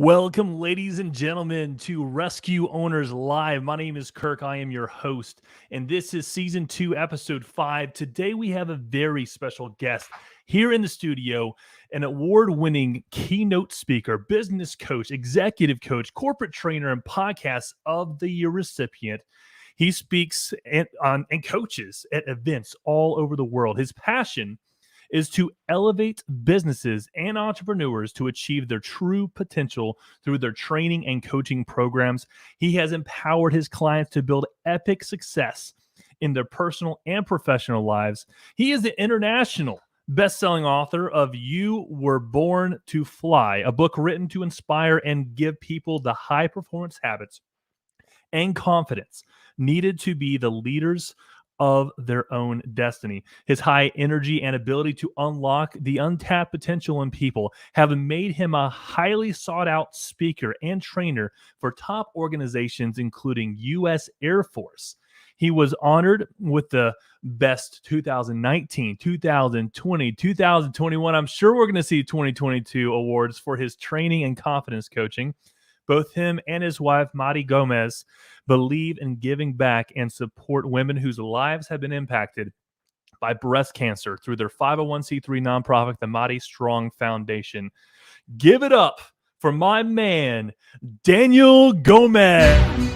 Welcome, ladies and gentlemen, to Rescue Owners Live. My name is Kirk. I am your host, and this is Season 2, Episode 5. Today, we have a very special guest here in the studio, an award-winning keynote speaker, business coach, executive coach, corporate trainer, and podcast of the year recipient. He speaks and coaches at events all over the world. His passion is to elevate businesses and entrepreneurs to achieve their true potential through their training and coaching programs. He has empowered his clients to build epic success in their personal and professional lives. He is the international best-selling author of You Were Born to Fly, a book written to inspire and give people the high-performance habits and confidence needed to be the leaders of their own destiny. His high energy and ability to unlock the untapped potential in people have made him a highly sought out speaker and trainer for top organizations, including U.S. Air Force. He was honored with the best 2019, 2020, 2021. I'm sure we're going to see 2022 awards for his training and confidence coaching. Both him and his wife, Madi Gomez, believe in giving back and support women whose lives have been impacted by breast cancer through their 501c3 nonprofit, the Madi Strong Foundation. Give it up for my man, Daniel Gomez.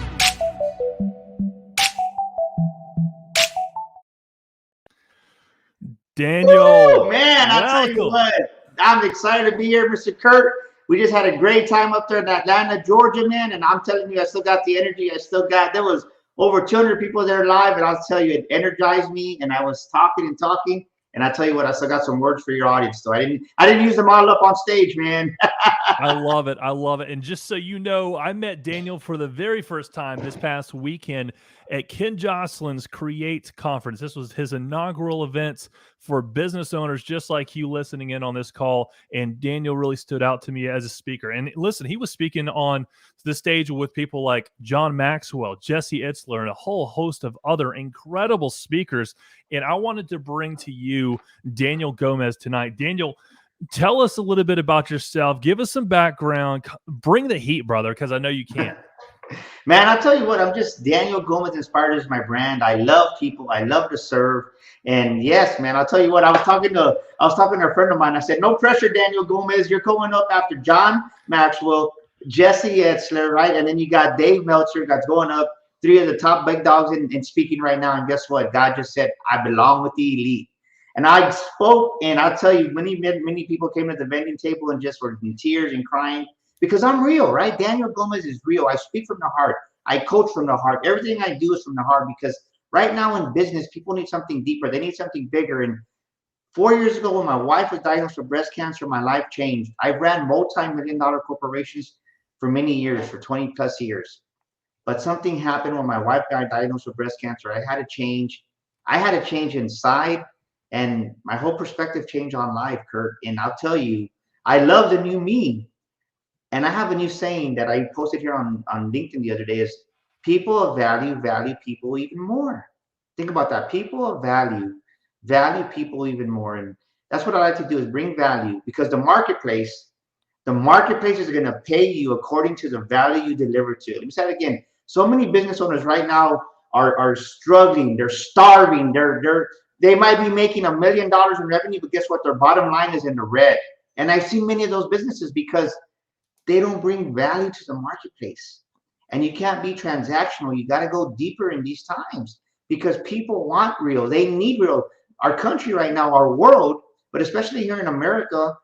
Daniel. Woo, man, I'll tell you what, I'm excited to be here, Mr. Kirk. We just had a great time up there in Atlanta, Georgia, man. And I'm telling you, I still got the energy. There was over 200 people there live. And I'll tell you, it energized me. And I was talking and talking. And I tell you what, I still got some words for your audience. So I didn't use them all up on stage, man. I love it. I love it. And just so you know, I met Daniel for the very first time this past weekend at Ken Jocelyn's Create Conference. This was his inaugural event for business owners just like you listening in on this call. And Daniel really stood out to me as a speaker. And listen, he was speaking on the stage with people like John Maxwell, Jesse Itzler, and a whole host of other incredible speakers. And I wanted to bring to you Daniel Gomez tonight. Daniel, tell us a little bit about yourself. Give us some background. Bring the heat, brother, because I know you can. Man, I'll tell you what, I'm just Daniel Gomez Inspired is my brand. I love people. I love to serve. And yes, man, I'll tell you what, I was talking to a friend of mine. I said, no pressure, Daniel Gomez. You're going up after John Maxwell, Jesse Itzler, right? And then you got Dave Meltzer that's going up, three of the top big dogs in speaking right now. And guess what? God just said, I belong with the elite. And I spoke, and I'll tell you, many people came to the vending table and just were in tears and crying because I'm real, right? Daniel Gomez is real. I speak from the heart. I coach from the heart. Everything I do is from the heart because right now in business, people need something deeper. They need something bigger. And 4 years ago, when my wife was diagnosed with breast cancer, my life changed. I ran multi-million-dollar corporations for many years, for 20 plus years. But something happened when my wife got diagnosed with breast cancer. I had to change. I had to change inside. And my whole perspective changed on life, Kurt. And I'll tell you, I love the new me. And I have a new saying that I posted here on LinkedIn the other day is people of value people even more. Think about that. People of value people even more. And that's what I like to do is bring value because the marketplace is going to pay you according to the value you deliver to. Let me say it again. So many business owners right now are struggling. They're starving. They might be making $1 million in revenue, but guess what? Their bottom line is in the red. And I see many of those businesses because they don't bring value to the marketplace. And you can't be transactional. You got to go deeper in these times because people want real. They need real. Our country right now, our world, but especially here in America,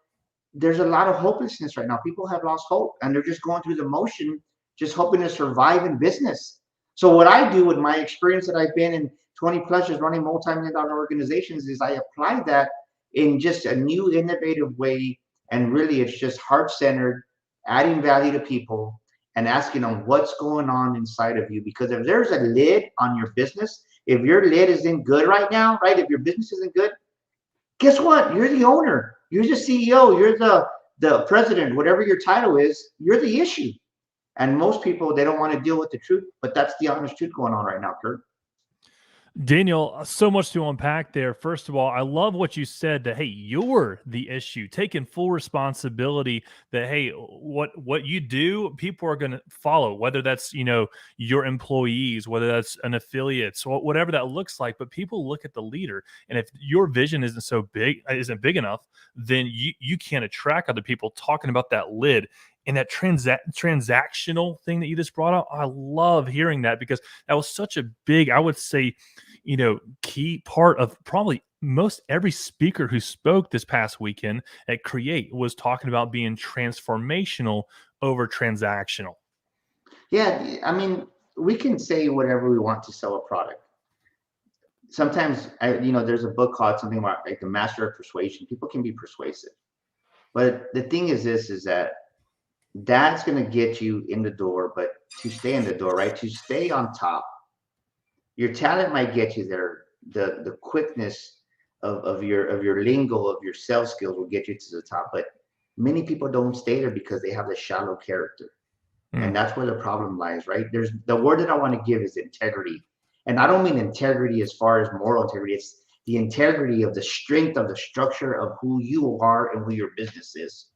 there's a lot of hopelessness right now. People have lost hope and they're just going through the motion, just hoping to survive in business. So what I do with my experience that I've been in 20 plus years running multi-million-dollar organizations is I apply that in just a new innovative way. And really it's just heart-centered, adding value to people and asking them what's going on inside of you. Because if there's a lid on your business, if your lid isn't good right now, right? If your business isn't good, guess what? You're the owner. You're the CEO. You're the president, whatever your title is, you're the issue. And most people, they don't want to deal with the truth, but that's the honest truth going on right now, Kurt. Daniel, so much to unpack there. First of all, I love what you said that hey, you're the issue, taking full responsibility that hey, what you do, people are going to follow, whether that's, your employees, whether that's an affiliate, so whatever that looks like, but people look at the leader, and if your vision isn't big enough, then you can't attract other people talking about that lid. And that transactional thing that you just brought up, I love hearing that because that was such a big, I would say, key part of probably most every speaker who spoke this past weekend at Create was talking about being transformational over transactional. Yeah, I mean, we can say whatever we want to sell a product. Sometimes, there's a book called something about like the master of persuasion. People can be persuasive, but the thing is this: is that that's going to get you in the door, but to stay in the door, right? To stay on top, your talent might get you there. The quickness of your lingo, of your sales skills will get you to the top. But many people don't stay there because they have a shallow character. And Mm. that's where the problem lies, right? There's the word that I want to give is integrity. And I don't mean integrity as far as moral integrity. It's the integrity of the strength of the structure of who you are and who your business is.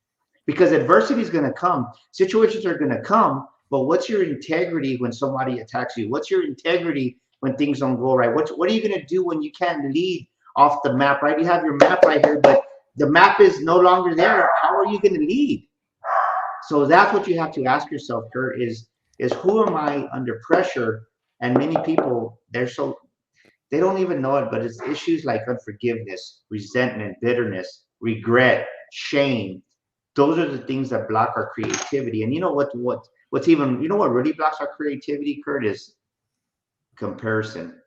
Because adversity is going to come, situations are going to come, but what's your integrity when somebody attacks you? What's your integrity when things don't go right? What are you going to do when you can't lead off the map, right? You have your map right here, but the map is no longer there. How are you going to lead? So that's what you have to ask yourself, Kurt, is who am I under pressure? And many people, they don't even know it, but it's issues like unforgiveness, resentment, bitterness, regret, shame. Those are the things that block our creativity. And you know what's even, what really blocks our creativity, Kurt, is comparison.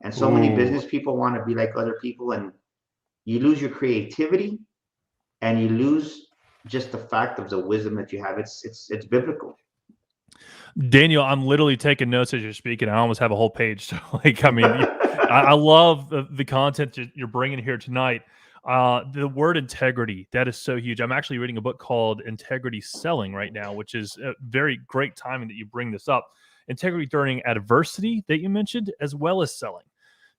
And so many Ooh. business people want to be like other people, and you lose your creativity and you lose just the fact of the wisdom that you have. It's biblical. Daniel, I'm literally taking notes as you're speaking. I almost have a whole page. So, like, I mean, I love the content that you're bringing here tonight. The word integrity, that is so huge. I'm actually reading a book called Integrity Selling right now, which is a very great timing that you bring this up. Integrity during adversity that you mentioned, as well as selling,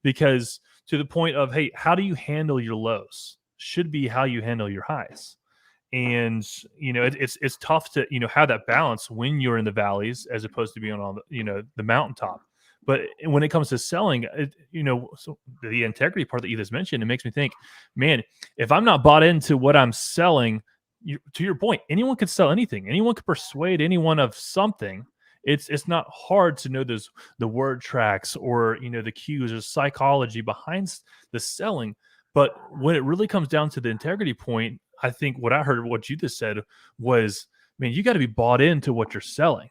because to the point of, hey, how do you handle your lows should be how you handle your highs. And it's tough to have that balance when you're in the valleys as opposed to being on the mountaintop. But when it comes to selling, so the integrity part that you just mentioned, it makes me think, man, if I'm not bought into what I'm selling, to your point, anyone could sell anything, anyone could persuade anyone of something. It's not hard to know the word tracks or the cues or psychology behind the selling. But when it really comes down to the integrity point, I think what I heard, what you just said was, man, you got to be bought into what you're selling.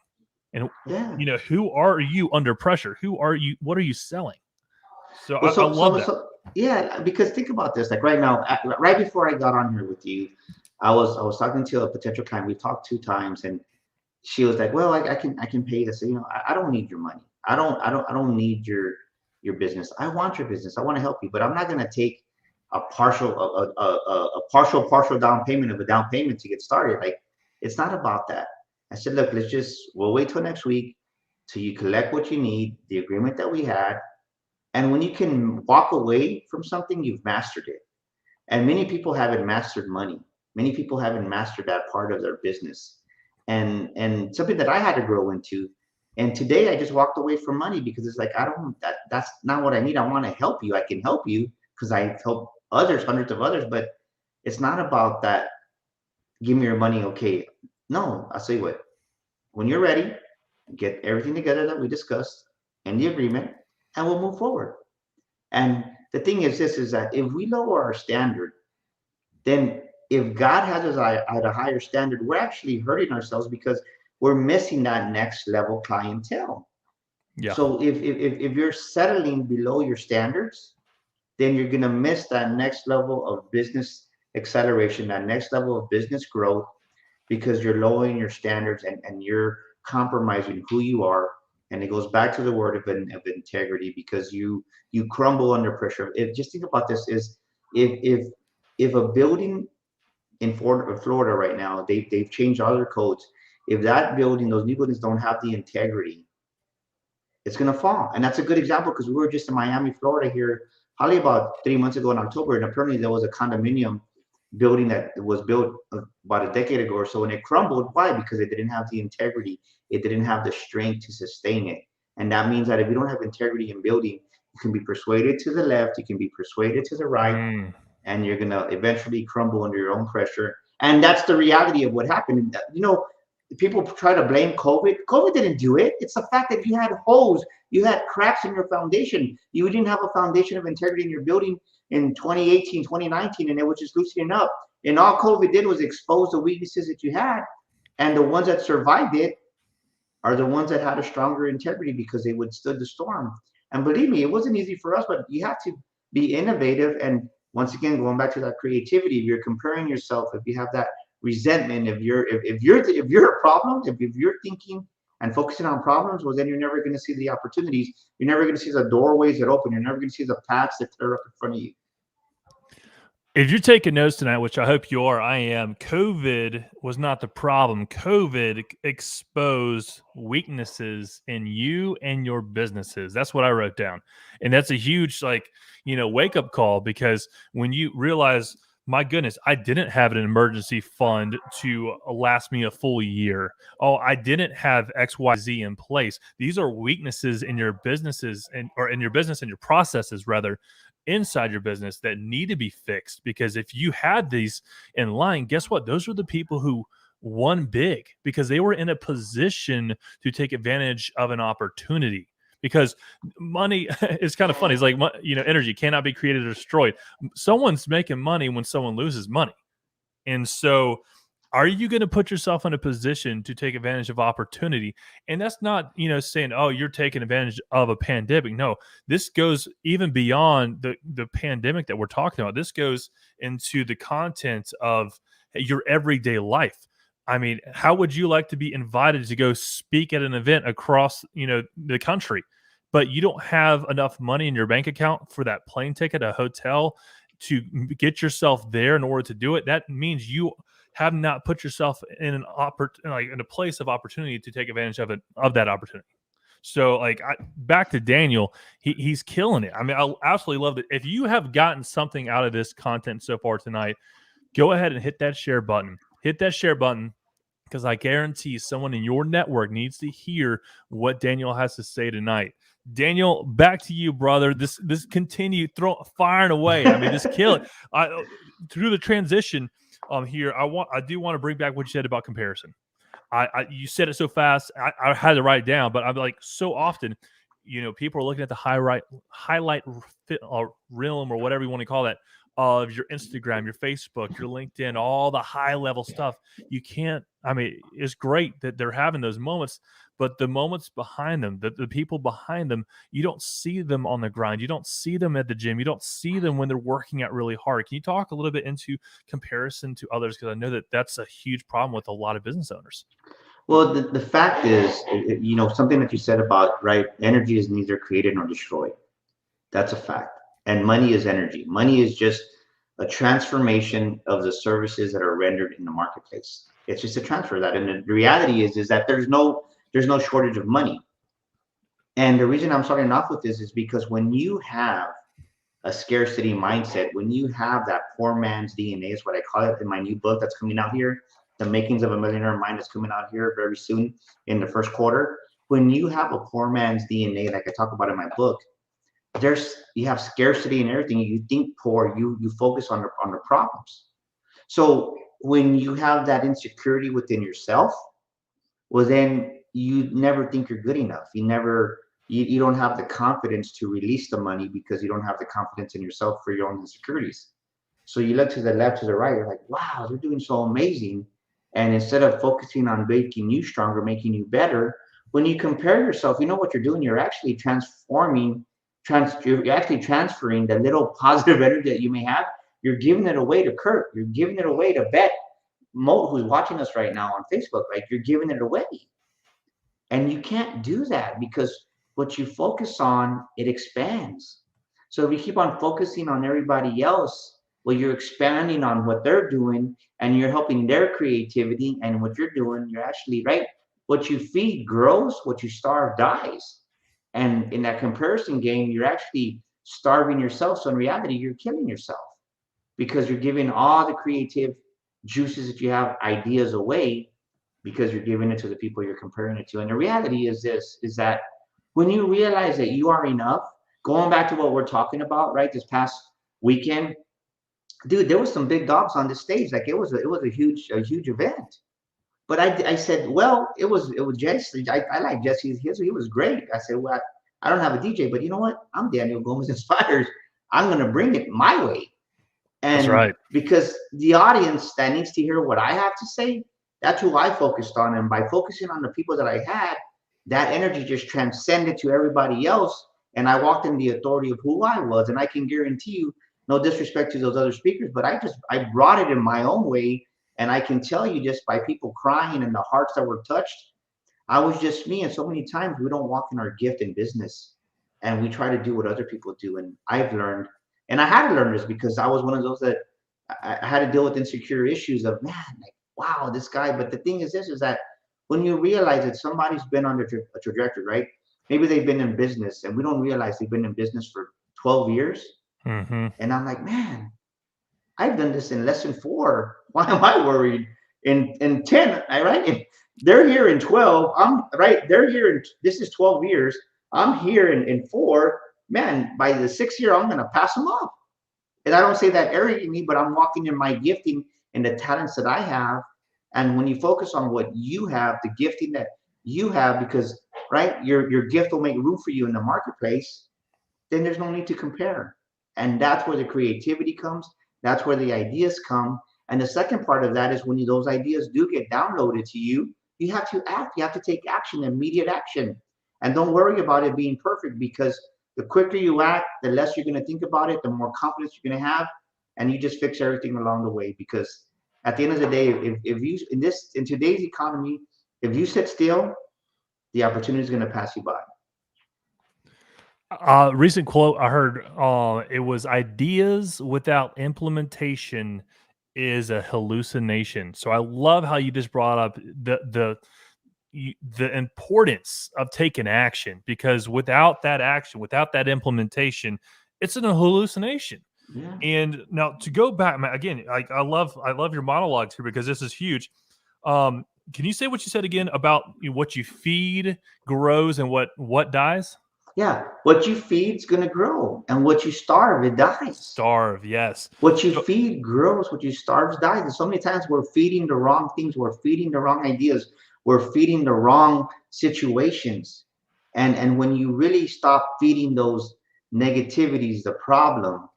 And, Yeah. who are you under pressure? Who are you? What are you selling? So Well, I love that. yeah, because think about this. Like right now, right before I got on here with you, I was talking to a potential client. We talked 2 times, and she was like, "Well, I can pay this. I don't need your money. I don't need your business. I want your business. I want to help you, but I'm not gonna take a partial down payment of a down payment to get started. Like, it's not about that." I said, "Look, we'll wait till next week till you collect what you need, the agreement that we had, and when you can walk away from something, you've mastered it." And many people haven't mastered money. Many people haven't mastered that part of their business. And something that I had to grow into. And today I just walked away from money because it's like, I don't, that's not what I need. I want to help you. I can help you because I help others, hundreds of others, but it's not about that. Give me your money. Okay. No, I'll tell you what, when you're ready, get everything together that we discussed and the agreement, and we'll move forward. And the thing is this, is that if we lower our standard, then if God has us at a higher standard, we're actually hurting ourselves because we're missing that next level clientele. Yeah. So if you're settling below your standards, then you're gonna miss that next level of business acceleration, that next level of business growth, because you're lowering your standards and you're compromising who you are. And it goes back to the word of integrity, because you crumble under pressure. If just think about this, is if a building in Florida right now, they've changed all their codes. If that building, those new buildings don't have the integrity, it's going to fall. And that's a good example because we were just in Miami, Florida here, probably about 3 months ago in October. And apparently there was a condominium building that was built about a decade ago or so, and it crumbled. Why? Because it didn't have the integrity. It didn't have the strength to sustain it. And that means that if you don't have integrity in building, you can be persuaded to the left, you can be persuaded to the right, and you're going to eventually crumble under your own pressure. And that's the reality of what happened. You know, people try to blame COVID. COVID didn't do it. It's the fact that you had holes, you had cracks in your foundation. You didn't have a foundation of integrity in your building in 2018, 2019, and it was just loosening up. And all COVID did was expose the weaknesses that you had. And the ones that survived it are the ones that had a stronger integrity because they withstood the storm. And believe me, it wasn't easy for us, but you have to be innovative. And once again, going back to that creativity, if you're comparing yourself, if you have that resentment, if you're a problem, if you're thinking and focusing on problems, well, then you're never going to see the opportunities. You're never going to see the doorways that open. You're never going to see the paths that are up in front of you. If you're taking notes tonight, which I hope you are, I am, COVID was not the problem. COVID exposed weaknesses in you and your businesses. That's what I wrote down. And that's a huge, wake up call, because when you realize, my goodness, I didn't have an emergency fund to last me a full year. Oh, I didn't have XYZ in place. These are weaknesses in your businesses or in your business and your processes, rather, inside your business that need to be fixed. Because if you had these in line, guess what? Those are the people who won big because they were in a position to take advantage of an opportunity. Because money is kind of funny. It's like, energy cannot be created or destroyed. Someone's making money when someone loses money. And so are you going to put yourself in a position to take advantage of opportunity? And that's not, saying, oh, you're taking advantage of a pandemic. No, this goes even beyond the pandemic that we're talking about. This goes into the content of your everyday life. I mean, how would you like to be invited to go speak at an event across, the country, but you don't have enough money in your bank account for that plane ticket, a hotel, to get yourself there in order to do it? That means you have not put yourself in in a place of opportunity to take advantage of that opportunity. So, back to Daniel, he's killing it. I mean, I absolutely love it. If you have gotten something out of this content so far tonight, go ahead and hit that share button. Hit that share button, because I guarantee someone in your network needs to hear what Daniel has to say tonight. Daniel, back to you, brother. This continue firing away. I mean, this kill it. Through the transition here, I do want to bring back what you said about comparison. You said it so fast, I had to write it down, but I'm like, so often, people are looking at the highlight realm, or whatever you want to call that, of your Instagram, your Facebook, your LinkedIn, all the high level stuff. You can't, it's great that they're having those moments, but the moments behind them, the people behind them, you don't see them on the grind. You don't see them at the gym. You don't see them when they're working out really hard. Can you talk a little bit into comparison to others? Because I know that that's a huge problem with a lot of business owners. Well, the fact is, something that you said about, right, energy is neither created nor destroyed. That's a fact. And money is energy. Money is just a transformation of the services that are rendered in the marketplace. It's just a transfer of that. And the reality is that there's no shortage of money. And the reason I'm starting off with this is because when you have a scarcity mindset, when you have that poor man's DNA, is what I call it in my new book that's coming out here, The Makings of a Millionaire Mind, that's coming out here very soon in the first quarter. When you have a poor man's DNA, like I talk about in my book, you have scarcity in everything. You think poor, you focus on the problems. So when you have that insecurity within yourself, well, then you never think you're good enough. You don't have the confidence to release the money because you don't have the confidence in yourself for your own insecurities. So you look to the left, to the right, you're like, wow, they're doing so amazing. And instead of focusing on making you stronger, making you better, when you compare yourself, you know what you're doing? You're actually you're actually transferring the little positive energy that you may have. You're giving it away to Kirk. You're giving it away to Bet Mo, who's watching us right now on Facebook. Like, you're giving it away. And you can't do that because what you focus on, it expands. So if you keep on focusing on everybody else, well, you're expanding on what they're doing and you're helping their creativity, and what you're doing, you're actually, right? What you feed grows, what you starve dies. And in that comparison game, you're actually starving yourself. So in reality, you're killing yourself because you're giving all the creative juices that you have, ideas away, because you're giving it to the people you're comparing it to. And the reality is this, is that when you realize that you are enough, going back to what we're talking about, right? This past weekend, dude, there was some big dogs on the stage. Like it was a huge event. But I said, well, it was Jesse. I like Jesse. He was great. I said, well, I don't have a DJ, but you know what? I'm Daniel Gomez Inspires. I'm gonna bring it my way. That's And right. because the audience that needs to hear what I have to say, that's who I focused on. And by focusing on the people that I had, that energy just transcended to everybody else. And I walked in the authority of who I was. And I can guarantee you, no disrespect to those other speakers, but I brought it in my own way. And I can tell you, just by people crying and the hearts that were touched, I was just me. And so many times we don't walk in our gift in business, and we try to do what other people do. And I've learned, and I had to learn this because I was one of those that I had to deal with insecure issues of, man, like, wow, this guy. But the thing is this, is that when you realize that somebody's been on a trajectory, right? Maybe they've been in business and we don't realize they've been in business for 12 years. Mm-hmm. And I'm like, man, I've done this in less than 4. Why am I worried? In 10, right? They're here in 12. I'm right. They're here in, this is 12 years. I'm here in 4. Man, by the 6th year, I'm gonna pass them off. And I don't say that arrogantly, but I'm walking in my gifting and the talents that I have. And when you focus on what you have, the gifting that you have, because right, your gift will make room for you in the marketplace, then there's no need to compare. And that's where the creativity comes. That's where the ideas come. And the second part of that is when those ideas do get downloaded to you, you have to act. You have to take action, immediate action. And don't worry about it being perfect, because the quicker you act, the less you're going to think about it, the more confidence you're going to have. And you just fix everything along the way. Because at the end of the day, if you, in today's economy, if you sit still, the opportunity is going to pass you by. Recent quote I heard, it was ideas without implementation is a hallucination. So I love how you just brought up the importance of taking action, because without that action, without that implementation, it's an hallucination. Yeah. And now to go back again, I love your monologues here because this is huge. Can you say what you said again about what you feed grows and what dies? Yeah, what you feed's gonna grow, and what you starve, it dies. Starve, yes. What you So, feed grows, what you starve dies. And so many times we're feeding the wrong things, we're feeding the wrong ideas, we're feeding the wrong situations. And when you really stop feeding those negativities, the problem,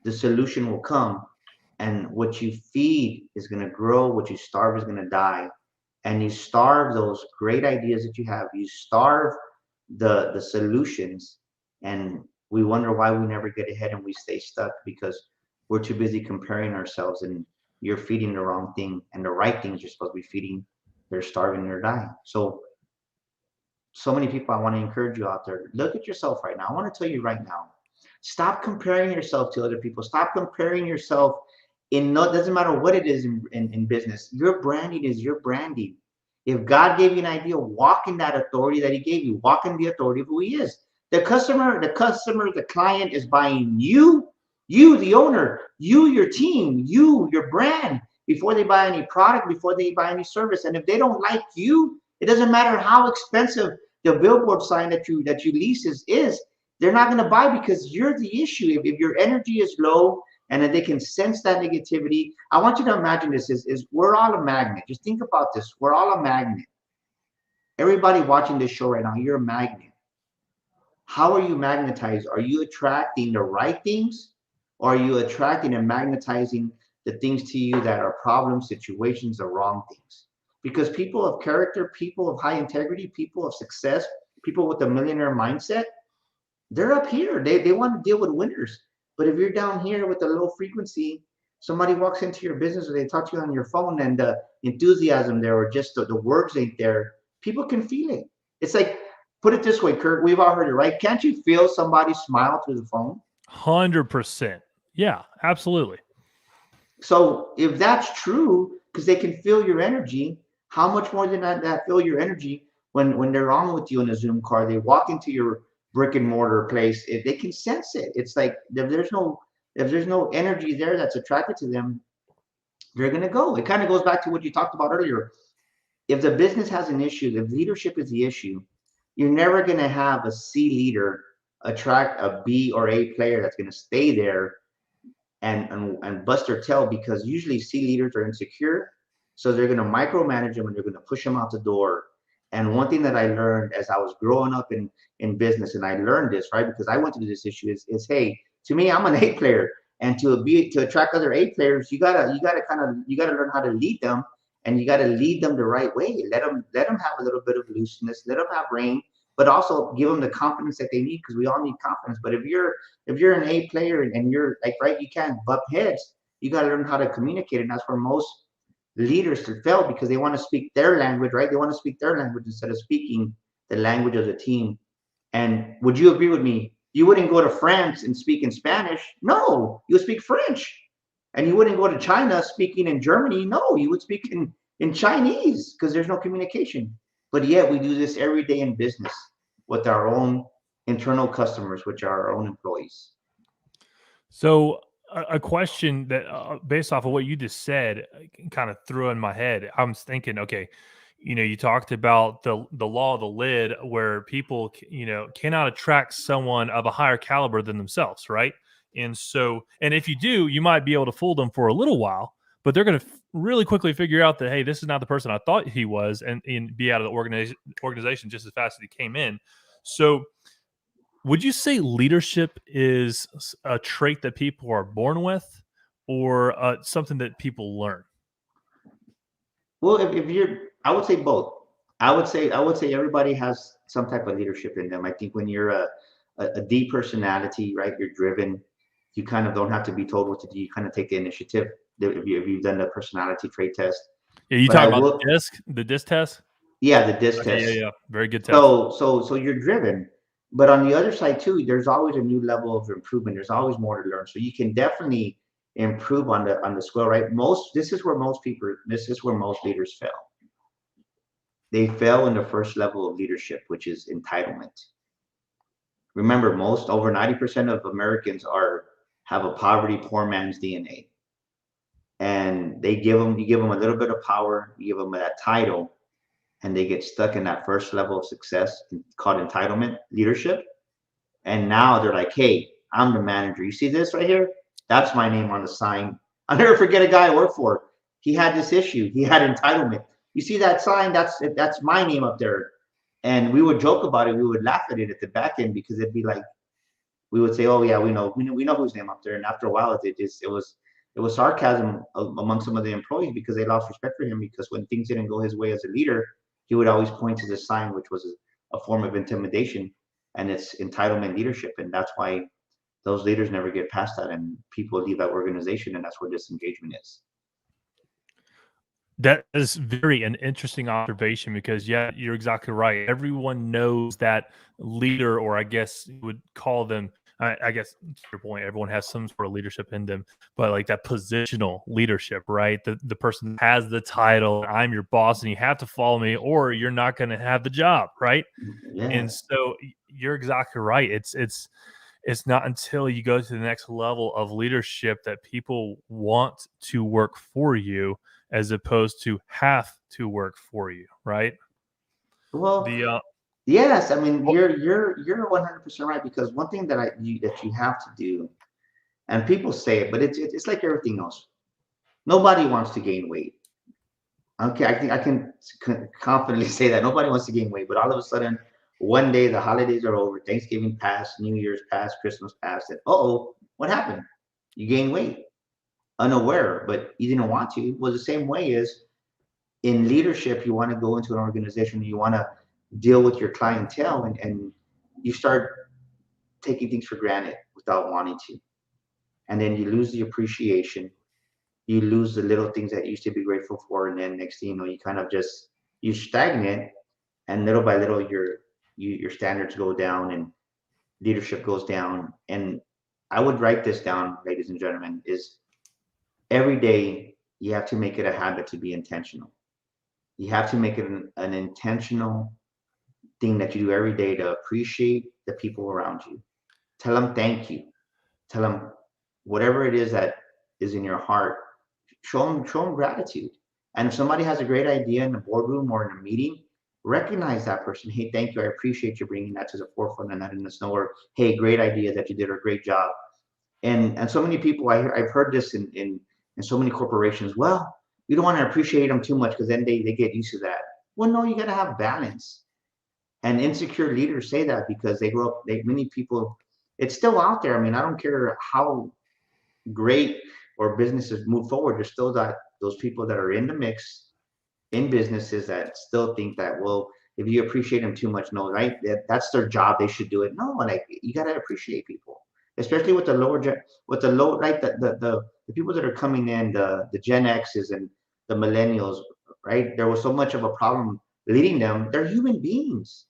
the solution will come. And what you feed is gonna grow, what you starve is gonna die. And you starve those great ideas that you have. You starve the solutions, and we wonder why we never get ahead and we stay stuck, because we're too busy comparing ourselves, and you're feeding the wrong thing, and the right things you're supposed to be feeding, they're starving and they're dying. So many people, I want to encourage you out there, look at yourself right now. I want to tell you right now, stop comparing yourself to other people. Stop comparing yourself. In no, doesn't matter what it is in business, your branding is your branding. If God gave you an idea, walk in that authority that he gave you. Walk in the authority of who he is. The client is buying you, the owner, you, your team, you, your brand, before they buy any product, before they buy any service. And if they don't like you, it doesn't matter how expensive the billboard sign that you lease is, they're not going to buy, because you're the issue. If your energy is low and then they can sense that negativity, I want you to imagine this is we're all a magnet. Just think about this. We're all a magnet. Everybody watching this show right now, you're a magnet. How are you magnetized? Are you attracting the right things, or are you attracting and magnetizing the things to you that are problem situations, the wrong things? Because people of character, people of high integrity, people of success, people with a millionaire mindset, they're up here. They want to deal with winners. But if you're down here with a low frequency, somebody walks into your business or they talk to you on your phone, and the enthusiasm there, or just the words ain't there, people can feel it. It's like, put it this way, Kirk, we've all heard it, right? Can't you feel somebody smile through the phone? 100%. Yeah, absolutely. So if that's true, because they can feel your energy, how much more than that feel your energy when they're on with you in a Zoom call? They walk into brick and mortar place, they can sense it. It's like if there's no energy there that's attracted to them, they're going to go. It kind of goes back to what you talked about earlier. If the business has an issue, if leadership is the issue, you're never going to have a C leader attract a B or A player that's going to stay there and bust their tail, because usually C leaders are insecure. So they're going to micromanage them and they're going to push them out the door. And one thing that I learned as I was growing up in business, and I learned this, right, because I went through this issue, is hey, to me, I'm an A player. And to attract other A players, you gotta learn how to lead them, and you gotta lead them the right way. Let them have a little bit of looseness, let them have reign, but also give them the confidence that they need, because we all need confidence. But if you're an A player and you're like, right, you can't butt heads. You got to learn how to communicate, and that's where most leaders fail, because they want to speak their language, right? They want to speak their language instead of speaking the language of the team. And would you agree with me? You wouldn't go to France and speak in Spanish. No, you would speak French. And you wouldn't go to China speaking in Germany. No, you would speak in Chinese, because there's no communication. But yet we do this every day in business with our own internal customers, which are our own employees. So a question that, based off of what you just said, kind of threw in my head. I was thinking, okay, you talked about the law of the lid, where people, cannot attract someone of a higher caliber than themselves, right? And so, and if you do, you might be able to fool them for a little while, but they're going to really quickly figure out that, hey, this is not the person I thought he was, and be out of the organization just as fast as he came in. So, would you say leadership is a trait that people are born with, or something that people learn? Well, if you're, I would say both. I would say everybody has some type of leadership in them. I think when you're a D personality, right, you're driven. You kind of don't have to be told what to do. You kind of take the initiative. If you've done the personality trait test, Yeah, you but I talking about will, the disc test? yeah, the DISC Okay, yeah, test. yeah, very good test. So you're driven. But on the other side too, there's always a new level of improvement. There's always more to learn. So you can definitely improve on the scale, right? This is where most leaders fail. They fail in the first level of leadership, which is entitlement. Remember, most over 90% of Americans have a poverty poor man's DNA. And you give them a little bit of power, you give them that title, and they get stuck in that first level of success called entitlement leadership. And now they're like, hey, I'm the manager. You see this right here? That's my name on the sign. I'll never forget a guy I worked for. He had this issue. He had entitlement. You see that sign? That's my name up there. And we would joke about it. We would laugh at it at the back end, because it'd be like, we would say, oh yeah, we know whose name up there. And after a while, it was sarcasm among some of the employees, because they lost respect for him, because when things didn't go his way as a leader, he would always point to the sign, which was a form of intimidation, and it's entitlement leadership. And that's why those leaders never get past that, and people leave that organization, and that's where disengagement is. That is very an interesting observation, because yeah, you're exactly right. Everyone knows that leader, or I guess you would call them. I guess to your point, everyone has some sort of leadership in them, but like that positional leadership, right? The person has the title. I'm your boss, and you have to follow me, or you're not going to have the job, right? And Yeah. so you're exactly right. It's not until you go to the next level of leadership that people want to work for you, as opposed to have to work for you, right? Well, The yes. I mean, well, you're 100% right, because one thing that you have to do, and people say it, but it's like everything else. Nobody wants to gain weight. Okay, I think I can confidently say that nobody wants to gain weight, but all of a sudden, one day the holidays are over, Thanksgiving passed, New Year's passed, Christmas passed, and oh, what happened? You gain weight, unaware, but you didn't want to. Well, the same way is in leadership, you want to go into an organization, you want to deal with your clientele, and you start taking things for granted without wanting to, and then you lose the appreciation, you lose the little things that you used to be grateful for, and then next thing you know, you kind of just you stagnate, and little by little your standards go down, and leadership goes down. And I would write this down, ladies and gentlemen, is every day you have to make it a habit to be intentional. You have to make it an intentional thing that you do every day to appreciate the people around you. Tell them thank you. Tell them whatever it is that is in your heart. Show them gratitude. And if somebody has a great idea in the boardroom or in a meeting, recognize that person. Hey, thank you. I appreciate you bringing that to the forefront and not in the snow. Or hey, great idea that you did, or great job. And so many people, I've heard this in so many corporations. Well, you don't want to appreciate them too much because then they get used to that. Well, no, you got to have balance. And insecure leaders say that because they grow up. Many people, it's still out there. I mean, I don't care how great or businesses move forward. There's still those people that are in the mix in businesses that still think that, well, if you appreciate them too much, no, right? That's their job. They should do it. No, like you got to appreciate people, especially with the right? The people that are coming in, the Gen X's and the millennials, right? There was so much of a problem leading them. They're human beings.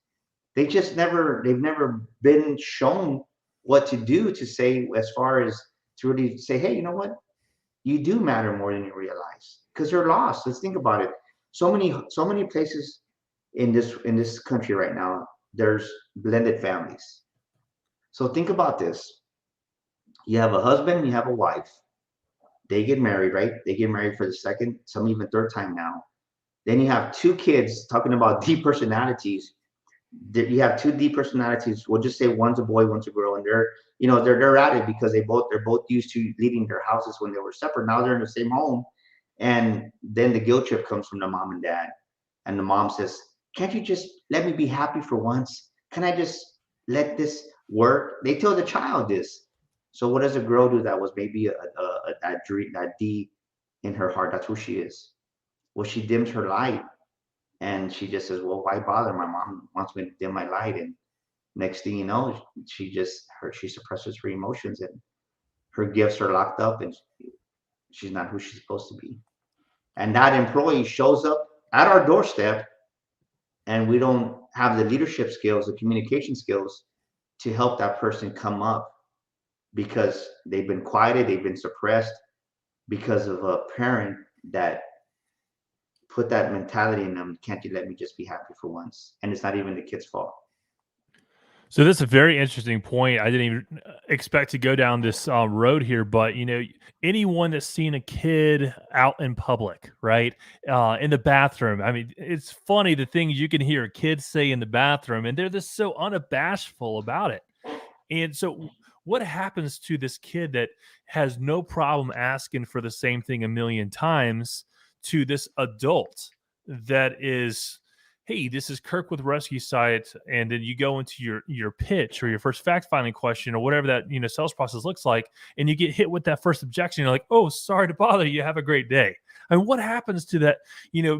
They've never been shown what to do to say, as far as to really say, hey, you know what? You do matter more than you realize, because you're lost. Let's think about it. So many places in this country right now, there's blended families. So think about this. You have a husband, you have a wife. They get married, right? They get married for the second, some even third time now. Then you have two kids, talking about deep personalities. You have two deep personalities. We'll just say one's a boy, one's a girl, and they're at it because they're both used to leading their houses when they were separate. Now they're in the same home, and then the guilt trip comes from the mom and dad, and the mom says, "Can't you just let me be happy for once? Can I just let this work?" They tell the child this. So what does a girl do that was maybe that dream, that D in her heart? That's who she is. Well, she dims her light. And she just says, well, why bother? My mom wants me to dim my light. And next thing you know, she suppresses her emotions, and her gifts are locked up, and she's not who she's supposed to be. And that employee shows up at our doorstep, and we don't have the leadership skills, the communication skills to help that person come up, because they've been quieted, they've been suppressed because of a parent that put that mentality in them. Can't you let me just be happy for once? And it's not even the kid's fault. So that's a very interesting point. I didn't even expect to go down this road here, but anyone that's seen a kid out in public, right, in the bathroom. I mean, it's funny the things you can hear kids say in the bathroom, and they're just so unabashful about it. And so, what happens to this kid that has no problem asking for the same thing a million times to this adult that is, hey, this is Kirk with Rescue Site, and then you go into your pitch or your first fact finding question or whatever that sales process looks like, and you get hit with that first objection. You're like, oh, sorry to bother you. Have a great day. And what happens to that,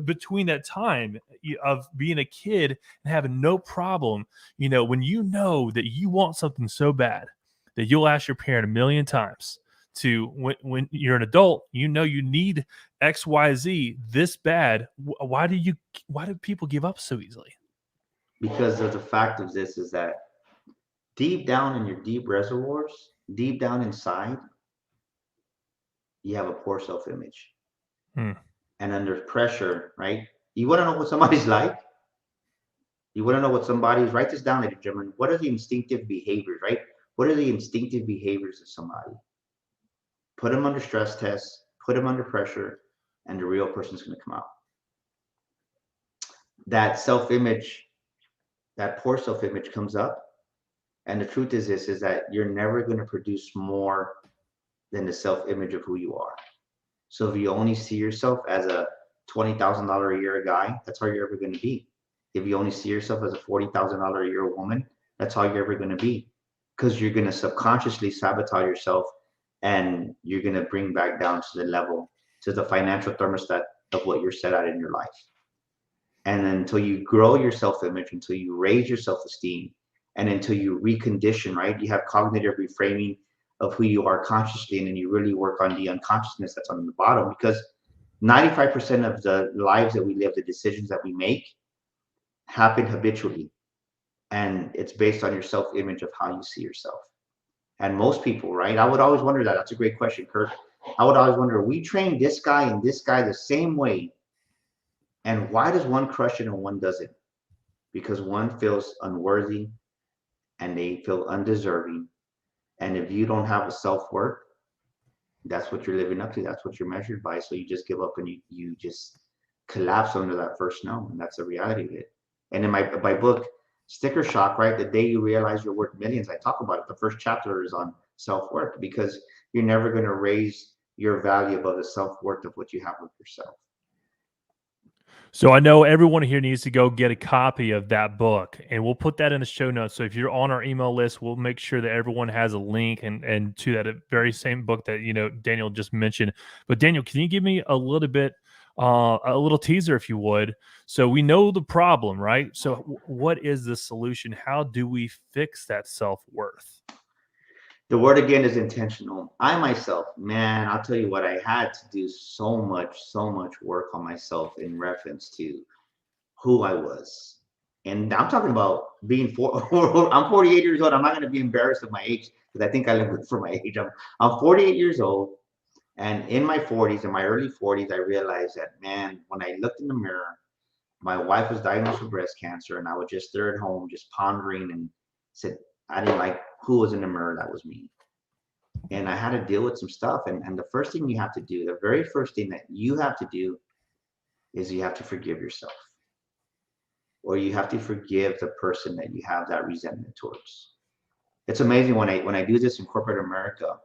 between that time of being a kid and having no problem, when you know that you want something so bad that you'll ask your parent a million times, to when you're an adult, you need XYZ this bad. Why do people give up so easily? Because of the fact of this is that deep down in your deep reservoirs, deep down inside, you have a poor self-image. And under pressure, right? You want to know what somebody's like? You want to know what somebody's, write this down, ladies and gentlemen. What are the instinctive behaviors, right? What are the instinctive behaviors of somebody? Put them under stress tests, put them under pressure, and the real person's going to come out. That self-image, that poor self-image comes up. And the truth is this, is that you're never going to produce more than the self-image of who you are. So if you only see yourself as a $20,000 a year guy, that's how you're ever going to be. If you only see yourself as a $40,000 a year woman, that's how you're ever going to be. Because you're going to subconsciously sabotage yourself, and you're going to bring back down to the level, to the financial thermostat of what you're set at in your life. And until you grow your self-image, until you raise your self-esteem, and until you recondition, right? You have cognitive reframing of who you are consciously, and then you really work on the unconsciousness that's on the bottom, because 95% of the lives that we live, the decisions that we make, happen habitually. And it's based on your self-image of how you see yourself. And most people, right? I would always wonder that. That's a great question, Kirk. I would always wonder, we train this guy and this guy the same way, and why does one crush it and one doesn't? because one feels unworthy and they feel undeserving. And if you don't have a self-worth, that's what you're living up to. That's what you're measured by. So you just give up and you just collapse under that first no. And that's the reality of it. And in my book, Sticker Shock, right? The day you realize you're worth millions, I talk about it. The first chapter is on self-worth, because you're never going to raise your value above the self-worth of what you have with yourself. So I know everyone here needs to go get a copy of that book, and we'll put that in the show notes. So if you're on our email list, we'll make sure that everyone has a link and to that very same book that Daniel just mentioned. But Daniel, can you give me a little bit, a little teaser, if you would? So we know the problem, right? So what is the solution? How do we fix that self-worth? The word again is intentional. I myself, man, I'll tell you what, I had to do so much work on myself in reference to who I was. And I'm talking about being I'm 48 years old. I'm not going to be embarrassed of my age, because I think I live good for my age. I'm 48 years old. And in my 40s, in my early 40s, I realized that, man, when I looked in the mirror, my wife was diagnosed with breast cancer, and I was just there at home, just pondering, and said, I didn't like who was in the mirror. That was me. And I had to deal with some stuff. And the first thing you have to do, the very first thing that you have to do, is you have to forgive yourself, or you have to forgive the person that you have that resentment towards. It's amazing when I do this in corporate America,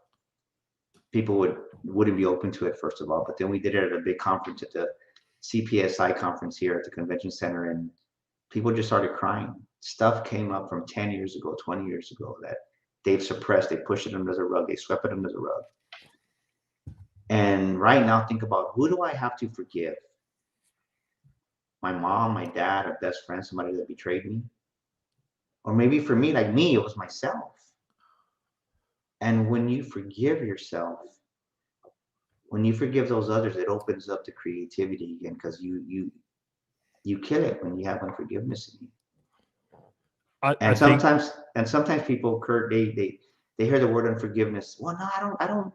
people wouldn't be open to it, first of all. But then we did it at a big conference, at the CPSI conference here at the convention center, and people just started crying. Stuff came up from 10 years ago, 20 years ago, that they've suppressed. They pushed it under the rug. They swept it under the rug. And right now, think about, who do I have to forgive? My mom, my dad, a best friend, somebody that betrayed me? Or maybe for me, like me, it was myself. And when you forgive yourself, when you forgive those others, it opens up to creativity again, because you kill it when you have unforgiveness in you. I think And sometimes people, Kurt, they hear the word unforgiveness. Well, no, I don't.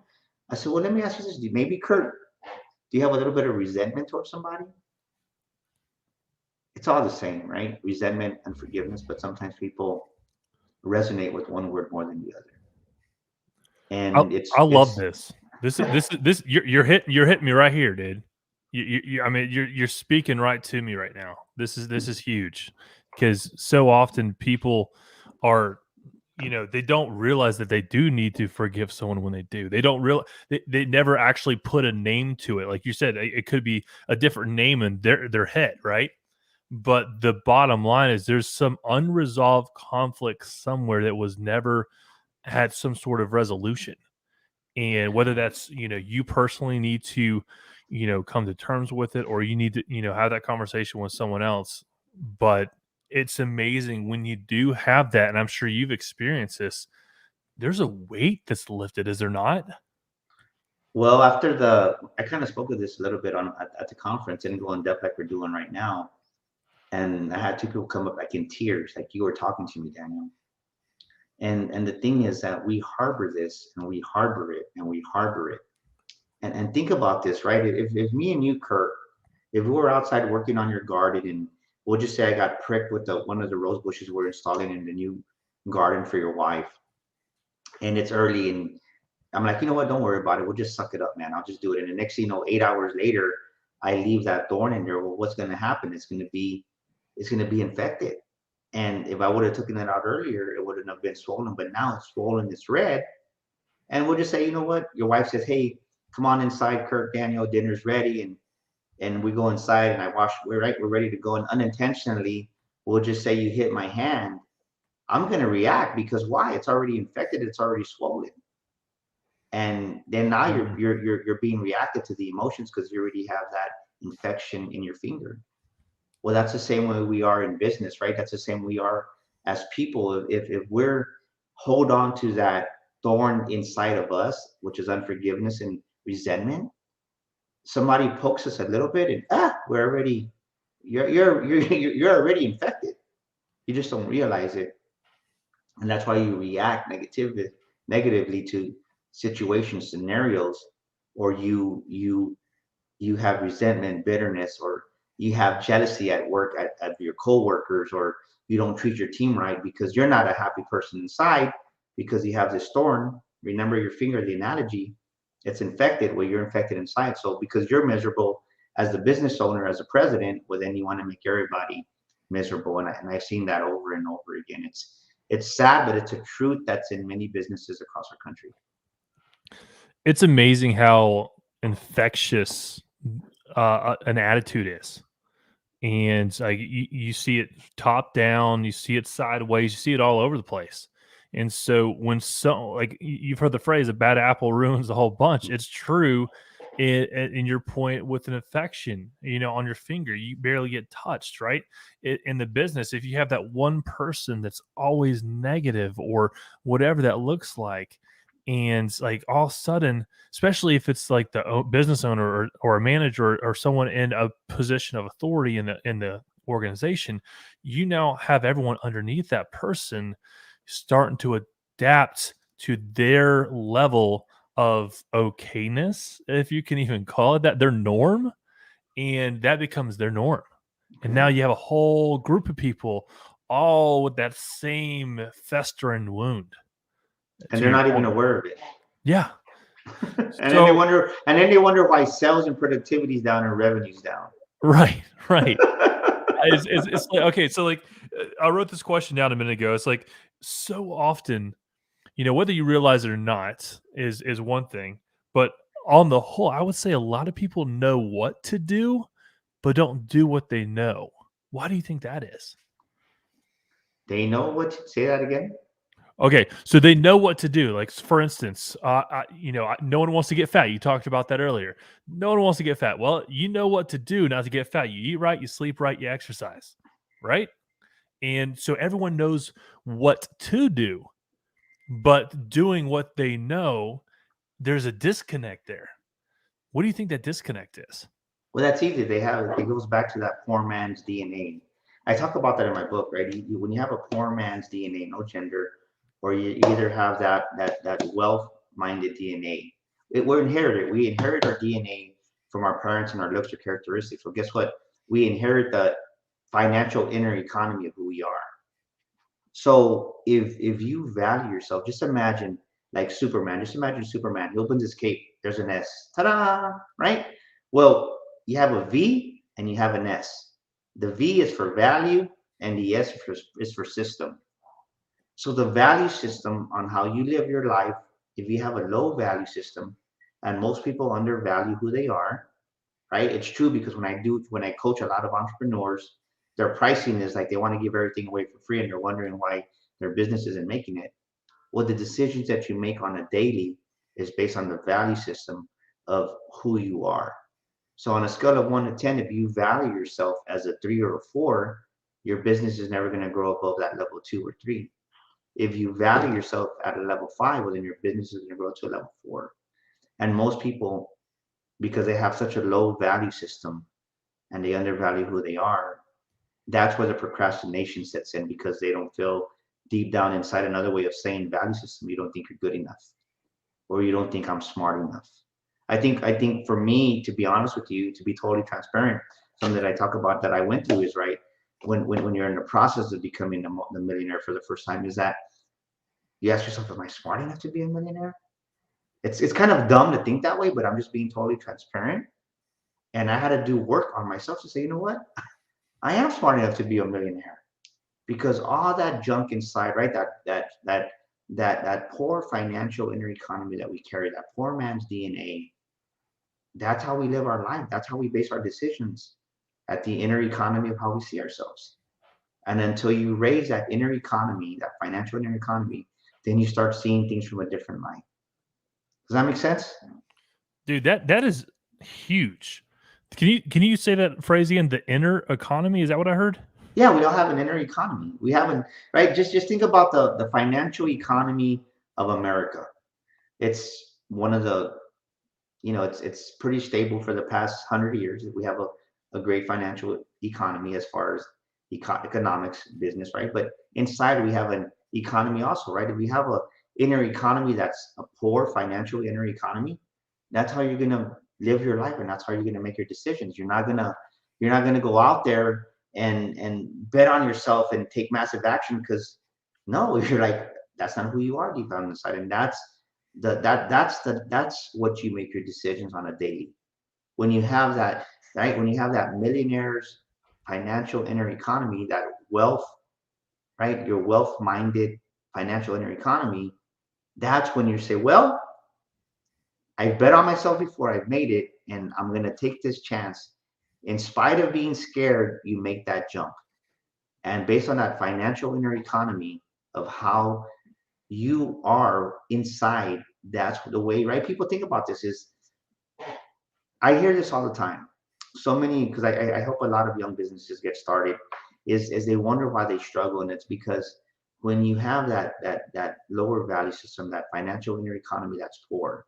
I said, well, let me ask you this. Maybe, Kurt, do you have a little bit of resentment towards somebody? It's all the same, right? Resentment and forgiveness, but sometimes people resonate with one word more than the other. I, And I love it's this. This you're hitting me right here, dude. I mean, you're speaking right to me right now. This is huge, because so often people are, they don't realize that they do need to forgive someone when they do. They don't real they never actually put a name to it. Like you said, it could be a different name in their head, right? But the bottom line is, there's some unresolved conflict somewhere that was never had some sort of resolution. And whether that's, you personally need to, come to terms with it, or you need to, have that conversation with someone else. But it's amazing when you do have that, and I'm sure you've experienced this. There's a weight that's lifted, is there not? well, I kind of spoke of this a little bit at the conference, and go in depth like we're doing right now. And I had two people come up like in tears, like you were talking to me, Daniel. And the thing is that we harbor this, and we harbor it, and we harbor it. And think about this, right? If me and you, Kurt, if we were outside working on your garden, and we'll just say I got pricked with one of the rose bushes we're installing in the new garden for your wife, and it's early, and I'm like, you know what? Don't worry about it. We'll just suck it up, man. I'll just do it. And the next thing you know, 8 hours later, I leave that thorn in there. Well, what's going to happen? It's going to be infected. And if I would have taken it out earlier, it wouldn't have been swollen. But now it's swollen, it's red. And we'll just say, you know what? Your wife says, hey, come on inside, Kirk, Daniel, dinner's ready. And we go inside, and we're ready to go. And unintentionally, we'll just say you hit my hand. I'm going to react, because why? It's already infected. It's already swollen. And then now you're being reactive to the emotions, because you already have that infection in your finger. Well, that's the same way we are in business, right? That's the same we are as people. If we're hold on to that thorn inside of us, which is unforgiveness and resentment, somebody pokes us a little bit, and we're already you're already infected. You just don't realize it. And that's why you react negatively to situations, scenarios, or you have resentment, bitterness, or You have jealousy at work at your coworkers, or you don't treat your team right because you're not a happy person inside because you have this thorn. Remember your finger, the analogy, it's infected where you're infected inside. So because you're miserable as the business owner, as a president, well, then you want to make everybody miserable. And I've seen that over and over again. It's sad, but it's a truth that's in many businesses across our country. It's amazing how infectious an attitude is. And like you see it top down, you see it sideways, you see it all over the place. And so when you've heard the phrase "a bad apple ruins the whole bunch," it's true. In your point with an infection, on your finger, you barely get touched, right? In the business, if you have that one person that's always negative or whatever that looks like, and like all of a sudden, especially if it's like the business owner or a manager or someone in a position of authority in the organization, you now have everyone underneath that person starting to adapt to their level of okayness, if you can even call it that, their norm, and that becomes their norm. And now you have a whole group of people all with that same festering wound. And To they're your not even point, aware of it. yeah. They So wonder, and then they wonder why sales and productivity is down and revenue's down. right, right. It's like, okay, so like I wrote this question down a minute ago. It's like so often, whether you realize it or not is one thing, but on the whole, I would say a lot of people know what to do, but don't do what they know. Why do you think that is? They know what. Say that again. Okay, so they know what to do. Like for instance, no one wants to get fat. You talked about that earlier. No one wants to get fat. Well, you know what to do not to get fat. You eat right, you sleep right, you exercise, right? And so everyone knows what to do, but doing what they know, there's a disconnect there. What do you think that disconnect is? Well, that's easy. They have it goes back to that poor man's DNA. I talk about that in my book, right? When you have a poor man's DNA, no gender, or you either have that wealth-minded DNA. We're inherited. We inherit our DNA from our parents and our looks or characteristics. Well, guess what? We inherit the financial inner economy of who we are. So if you value yourself, just imagine like Superman. Just imagine Superman. He opens his cape. There's an S. Ta-da! Right? Well, you have a V and you have an S. The V is for value and the S is for system. So the value system on how you live your life, if you have a low value system, and most people undervalue who they are, right? It's true because when I coach a lot of entrepreneurs, their pricing is like they want to give everything away for free and they're wondering why their business isn't making it. Well, the decisions that you make on a daily is based on the value system of who you are. So on a scale of 1 to 10, if you value yourself as a 3 or a 4, your business is never going to grow above that level 2 or 3. If you value yourself at a level 5, well, then your business is going to grow to a level 4. And most people, because they have such a low value system and they undervalue who they are, that's where the procrastination sets in because they don't feel deep down inside. Another way of saying value system, you don't think you're good enough or you don't think I'm smart enough. I think for me, to be honest with you, to be totally transparent, something that I talk about that I went through is right when you're in the process of becoming the millionaire for the first time, is that you ask yourself, am I smart enough to be a millionaire? It's kind of dumb to think that way, but I'm just being totally transparent. And I had to do work on myself to say, you know what? I am smart enough to be a millionaire because all that junk inside, right? That poor financial inner economy that we carry, that poor man's DNA, that's how we live our life. That's how we base our decisions at the inner economy of how we see ourselves. And until you raise that inner economy, that financial inner economy, then you start seeing things from a different light. Does that make sense? Dude, that is huge. Can you say that phrase again? The inner economy, is that what I heard? Yeah, we all have an inner economy. We haven't, right? Just think about the financial economy of America. It's one of the, it's pretty stable for the past 100 years. We have a great financial economy as far as economics, business, right? But inside we have an economy also, right? If we have a inner economy that's a poor financial inner economy, that's how you're gonna live your life, and that's how you're gonna make your decisions. You're not going to go out there and bet on yourself and take massive action because no, you're like, that's not who you are deep down inside. And that's what you make your decisions on a daily. When you have that, right? When you have that millionaire's financial inner economy, that wealth, right? Your wealth minded financial inner economy, that's when you say, well, I bet on myself before I've made it, and I'm going to take this chance. In spite of being scared, you make that jump. And based on that financial inner economy of how you are inside, that's the way, right? People think about this is, I hear this all the time. So many, because I help a lot of young businesses get started, is they wonder why they struggle, and it's because when you have that lower value system, that financial inner economy that's poor,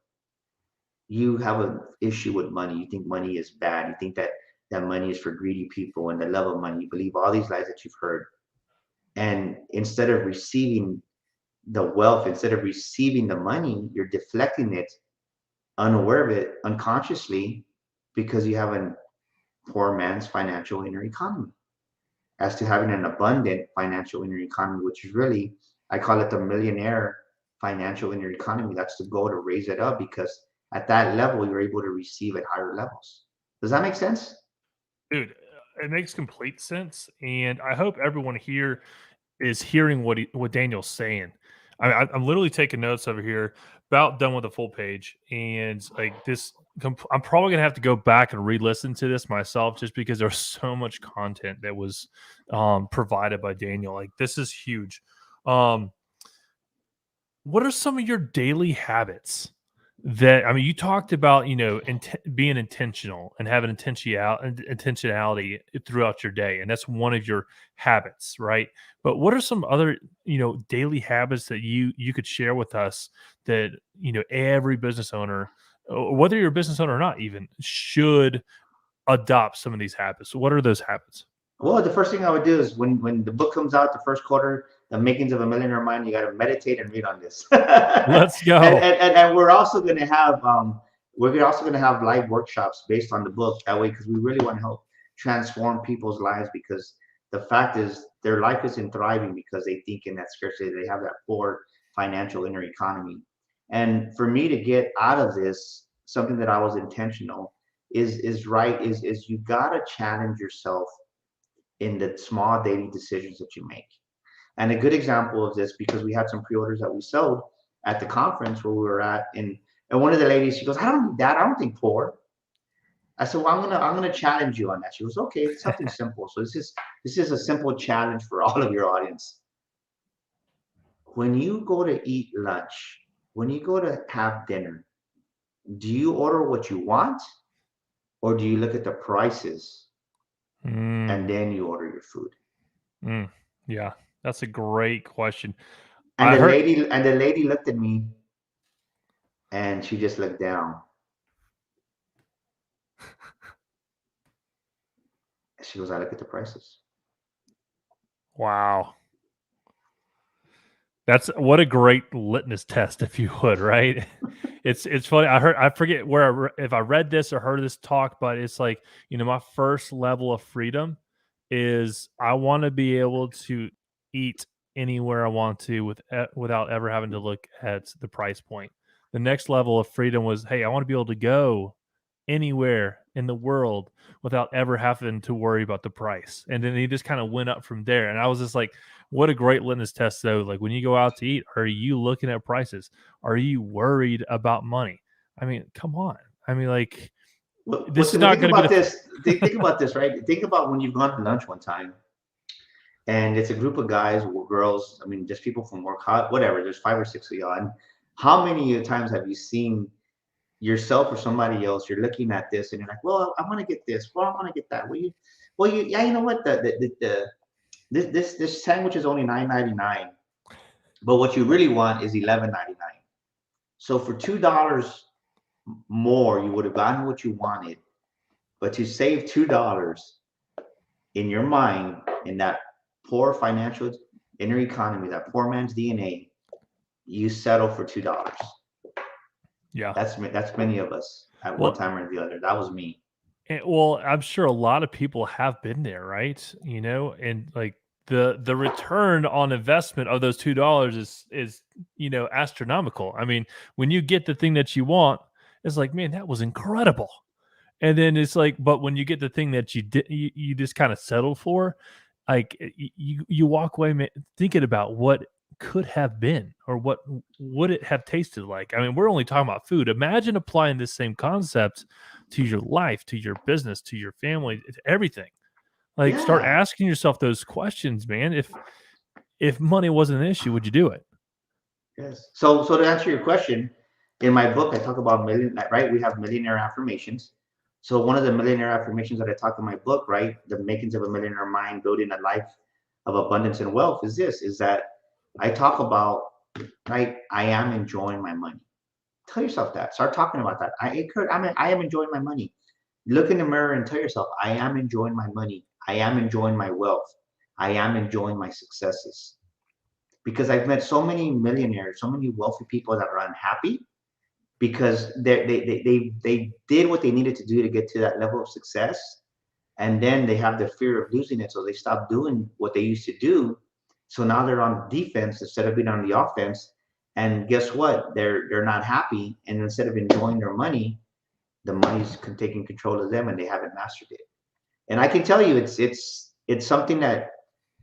you have an issue with money. You think money is bad. You think that money is for greedy people and the love of money. You believe all these lies that you've heard. And instead of receiving the wealth, instead of receiving the money, you're deflecting it, unaware of it, unconsciously, because you have a poor man's financial inner economy. As to having an abundant financial inner economy, which is really, I call it the millionaire financial inner economy. That's the goal, to raise it up, because at that level, you're able to receive at higher levels. Does that make sense? Dude, it makes complete sense, and I hope everyone here is hearing what Daniel's saying. I'm literally taking notes over here. About done with the full page, and like this, I'm probably gonna have to go back and re-listen to this myself, just because there's so much content that was provided by Daniel. Like this is huge. Um, what are some of your daily habits that, I mean, you talked about, being intentional and having intentionality throughout your day, and that's one of your habits, right? But what are some other, daily habits that you could share with us that, every business owner, whether you're a business owner or not, even should adopt some of these habits? What are those habits? Well, the first thing I would do is when the book comes out, the first quarter, The Makings of a Millionaire Mind, you got to meditate and read on this. Let's and, go. and we're also going to have live workshops based on the book, that way, because we really want to help transform people's lives, because the fact is their life isn't thriving because they think in that scarcity, they have that poor financial inner economy. And for me to get out of this, something that I was intentional is you got to challenge yourself in the small daily decisions that you make. And a good example of this, because we had some pre-orders that we sold at the conference where we were at, and one of the ladies, she goes, I don't need that. I don't think poor. I said, well, I'm gonna challenge you on that. She goes, okay, it's something simple. So this is a simple challenge for all of your audience. When you go to eat lunch, when you go to have dinner, do you order what you want, or do you look at the prices and Mm, then you order your food? mm, yeah, that's a great question. And I the heard. lady looked at me, and she just looked down. She goes, I look at the prices. Wow. That's what a great litmus test, if you would, right? It's funny. I forget where if I read this or heard this talk, but it's like, my first level of freedom is I want to be able to eat anywhere I want to without ever having to look at the price point. The next level of freedom was, hey, I want to be able to go anywhere in the world without ever having to worry about the price. And then he just kind of went up from there. And I was just like, what a great litmus test, though. Like when you go out to eat, are you looking at prices? Are you worried about money? I mean, come on. I mean, like, Well, this is Timmy, not think going to be about the. this. Think about this, right? Think about when you've gone to lunch one time, and it's a group of guys or girls. I mean, just people from work, whatever. There's 5 or 6 of y'all. And how many times have you seen yourself or somebody else? You're looking at this, and you're like, "Well, I want to get this. Well, I want to get that." Yeah, you know what? This sandwich is only $9.99, but what you really want is $11.99. So for $2 more, you would have gotten what you wanted, but to save $2 in your mind, in that poor financial inner economy, that poor man's DNA, you settle for $2. Yeah. That's many of us at one Well, time or the other. That was me. Well, I'm sure a lot of people have been there, right? And like the return on investment of those $2 is astronomical. I mean, when you get the thing that you want, it's like, man, that was incredible. And then it's like, but when you get the thing that you just kind of settle for, like you walk away thinking about what could have been or what would it have tasted like. I mean, we're only talking about food. Imagine applying this same concept to your life, to your business, to your family, to everything. Like, start Yeah. asking yourself those questions, man. If money wasn't an issue, would you do it? Yes. So to answer your question, in my book, I talk about right? We have millionaire affirmations. So one of the millionaire affirmations that I talk in my book, right? The makings of a millionaire mind, building a life of abundance and wealth is that I talk about, right? I am enjoying my money. Tell yourself that. Start talking about that. I am enjoying my money. Look in the mirror and tell yourself, I am enjoying my money. I am enjoying my wealth. I am enjoying my successes. Because I've met so many millionaires, so many wealthy people that are unhappy because they did what they needed to do to get to that level of success, and then they have the fear of losing it, so they stop doing what they used to do. So now they're on defense instead of being on the offense. And guess what? They're not happy, and instead of enjoying their money, the money's taking control of them, and they haven't mastered it. And I can tell you, it's something that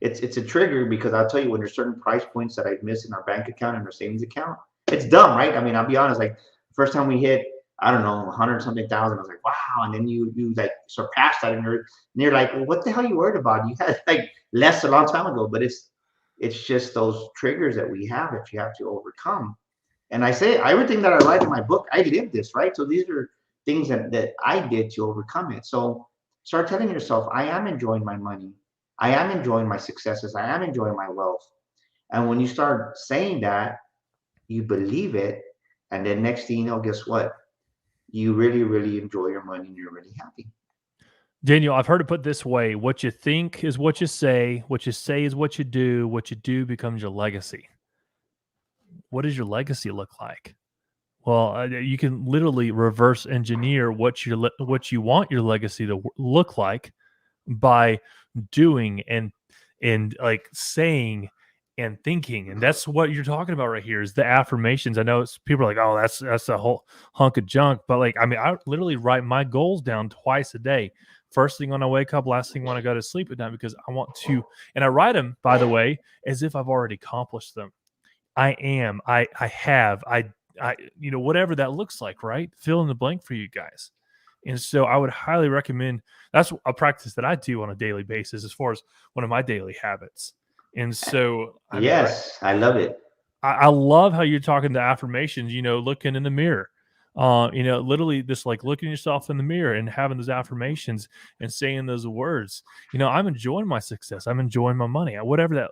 it's a trigger because I'll tell you when there's certain price points that I've missed in our bank account and our savings account. It's dumb, right? I mean, I'll be honest. Like first time we hit, I don't know, 100 something thousand, I was like, wow. And then you like surpassed that, and you're like, well, what the hell are you worried about? You had like less a long time ago, but it's just those triggers that we have that you have to overcome. And I say everything that I write in my book, I live this, right? So these are things that I did to overcome it. So start telling yourself, I am enjoying my money. I am enjoying my successes. I am enjoying my wealth. And when you start saying that, you believe it. And then next thing you know, guess what? You really, really enjoy your money and you're really happy. Daniel, I've heard it put this way: what you think is what you say is what you do becomes your legacy. What does your legacy look like? Well, you can literally reverse engineer what you want your legacy to look like by doing and like saying and thinking, and that's what you're talking about right here is the affirmations. I know people are like, oh, that's a whole hunk of junk, but like, I mean, I literally write my goals down twice a day. First thing when I wake up, last thing when I go to sleep at night, because I want to, and I write them, by the way, as if I've already accomplished them. I have, whatever that looks like, right? Fill in the blank for you guys. And so I would highly recommend, that's a practice that I do on a daily basis as far as one of my daily habits. And so, I mean, Yes, I love it. I love how you're talking to affirmations, looking in the mirror. Literally just like looking yourself in the mirror and having those affirmations and saying those words. I'm enjoying my success. I'm enjoying my money. Whatever that,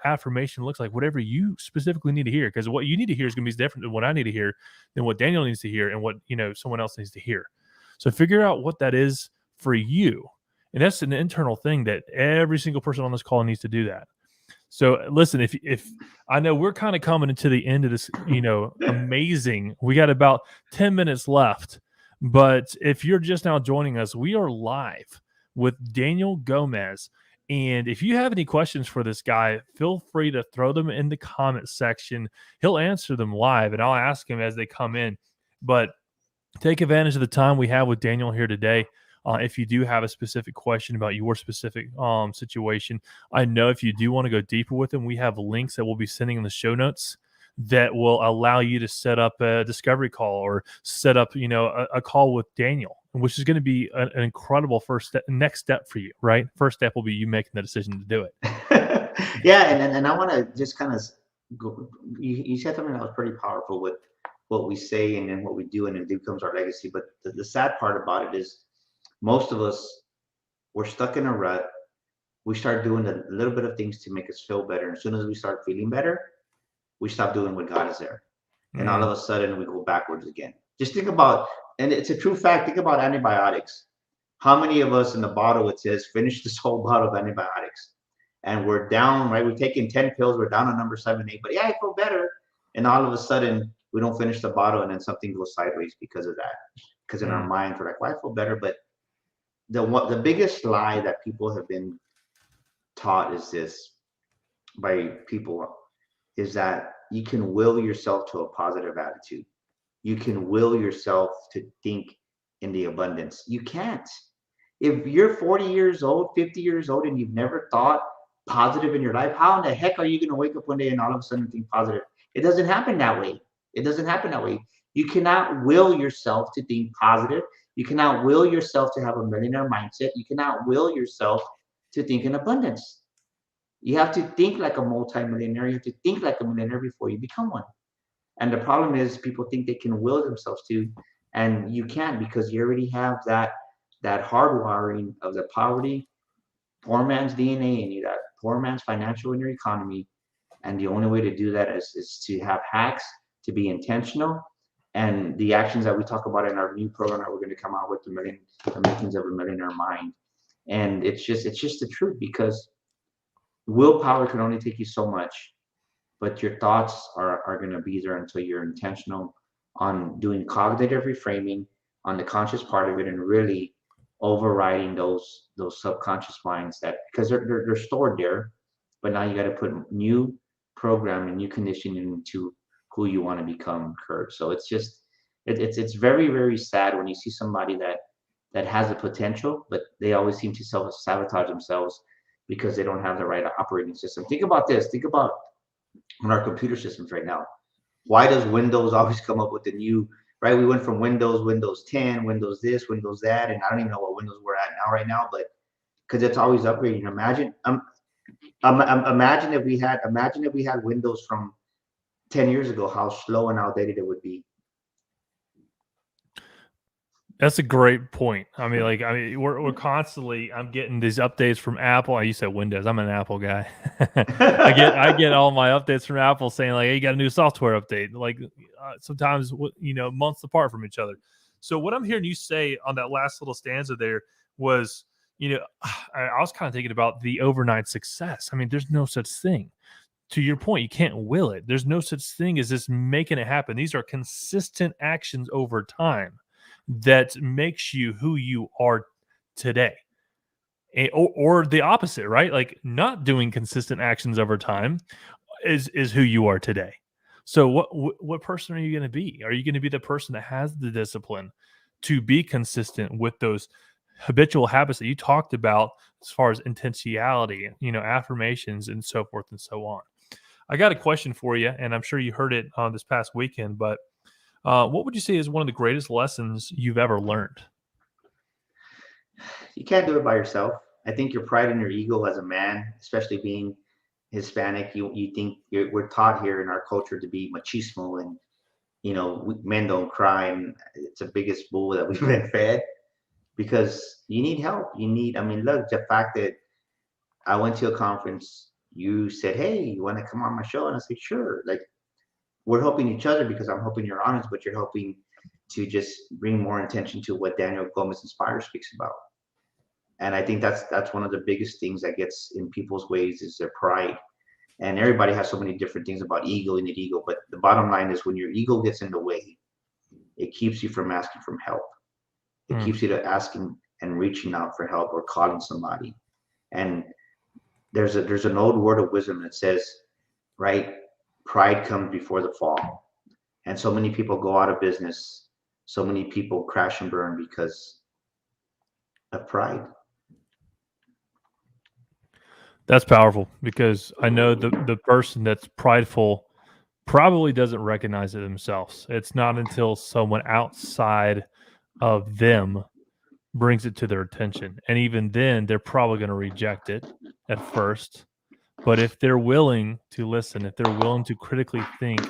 affirmation looks like, whatever you specifically need to hear. Because what you need to hear is going to be different than what I need to hear, than what Daniel needs to hear, and what, someone else needs to hear. So figure out what that is for you. And that's an internal thing that every single person on this call needs to do that. So listen, if I know we're kind of coming into the end of this, amazing. We got about 10 minutes left, but if you're just now joining us, we are live with Daniel Gomez. And if you have any questions for this guy, feel free to throw them in the comment section. He'll answer them live, and I'll ask him as they come in. But take advantage of the time we have with Daniel here today. If you do have a specific question about your specific situation, I know if you do want to go deeper with him, we have links that we'll be sending in the show notes that will allow you to set up a discovery call or set up, a call with Daniel, which is going to be an incredible next step for you, right? First step will be you making the decision to do it. Yeah, and I want to just kind of go. You said something that was pretty powerful with what we say and then what we do, and it becomes our legacy. But the sad part about it is most of us, we're stuck in a rut. We start doing a little bit of things to make us feel better. And as soon as we start feeling better, we stop doing what God is there. And all of a sudden we go backwards again. Just think about, and it's a true fact, think about antibiotics. How many of us in the bottle it says, finish this whole bottle of antibiotics? And we're down, right? We've taken 10 pills, we're down on number 7, 8, but yeah, I feel better. And all of a sudden we don't finish the bottle and then something goes sideways because of that. Because in our minds, we're like, well, I feel better, but the biggest lie that people have been taught is this by people is that you can will yourself to a positive attitude. You can will yourself to think in the abundance. You can't. If you're 40 years old, 50 years old, and you've never thought positive in your life, how in the heck are you going to wake up one day and all of a sudden think positive? It doesn't happen that way. It doesn't happen that way. You cannot will yourself to think positive. You cannot will yourself to have a millionaire mindset. You cannot will yourself to think in abundance. You have to think like a multimillionaire. You have to think like a millionaire before you become one. And the problem is people think they can will themselves to, and you can't because you already have that hardwiring of the poverty, poor man's DNA in you, that poor man's financial inner economy. And the only way to do that is to have hacks, to be intentional, and the actions that we talk about in our new program that we're going to come out with, the makings of a millionaire mind. And it's just the truth, because willpower can only take you so much, but your thoughts are going to be there until you're intentional on doing cognitive reframing on the conscious part of it, and really overriding those subconscious minds, that because they're stored there, but now you got to put new programming, new conditioning into who you want to become, Kurt. So it's just it's very, very sad when you see somebody that has the potential, but they always seem to self sabotage themselves because they don't have the right operating system. Think about this. Think about on our computer systems right now. Why does Windows always come up with the new, right? We went from Windows 10, Windows this, Windows that, and I don't even know what Windows we're at now right now, but because it's always upgrading. Imagine if we had Windows from 10 years ago, how slow and outdated it would be. That's a great point. We're constantly. I'm getting these updates from Apple. You said Windows. I'm an Apple guy. I get all my updates from Apple saying like, "Hey, you got a new software update." Like sometimes months apart from each other. So what I'm hearing you say on that last little stanza there was, I was kind of thinking about the overnight success. I mean, there's no such thing. To your point, you can't will it. There's no such thing as just making it happen. These are consistent actions over time that makes you who you are today. Or the opposite, right? Like not doing consistent actions over time is who you are today. So what person are you going to be? Are you going to be the person that has the discipline to be consistent with those habitual habits that you talked about as far as intentionality, affirmations and so forth and so on? I got a question for you, and I'm sure you heard it on this past weekend, but what would you say is one of the greatest lessons you've ever learned? You can't do it by yourself. I think your pride and your ego as a man, especially being Hispanic, you think we're taught here in our culture to be machismo, and men don't cry, and it's the biggest bull that we've been fed, because you need help. Look, the fact that I went to a conference, you said, "Hey, you want to come on my show?" And I said, "Sure." Like, we're helping each other because I'm hoping you're honest, but you're helping to just bring more attention to what Daniel Gomez Inspire speaks about. And I think that's one of the biggest things that gets in people's ways is their pride. And everybody has so many different things about ego and the ego, but the bottom line is when your ego gets in the way, it keeps you from asking for help. It keeps you to asking and reaching out for help or calling somebody. And there's an old word of wisdom that says, right, pride comes before the fall. And so many people go out of business. So many people crash and burn because of pride. That's powerful, because I know the person that's prideful probably doesn't recognize it themselves. It's not until someone outside of them brings it to their attention. And even then, they're probably going to reject it at first. But if they're willing to listen, if they're willing to critically think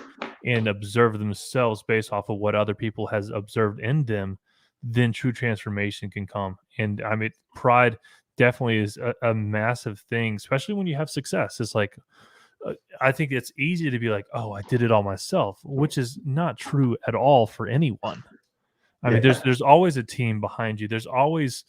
and observe themselves based off of what other people has observed in them, then true transformation can come. And pride definitely is a massive thing, especially when you have success. It's like, I think it's easy to be like, "Oh, I did it all myself," which is not true at all for anyone. There's always a team behind you. There's always,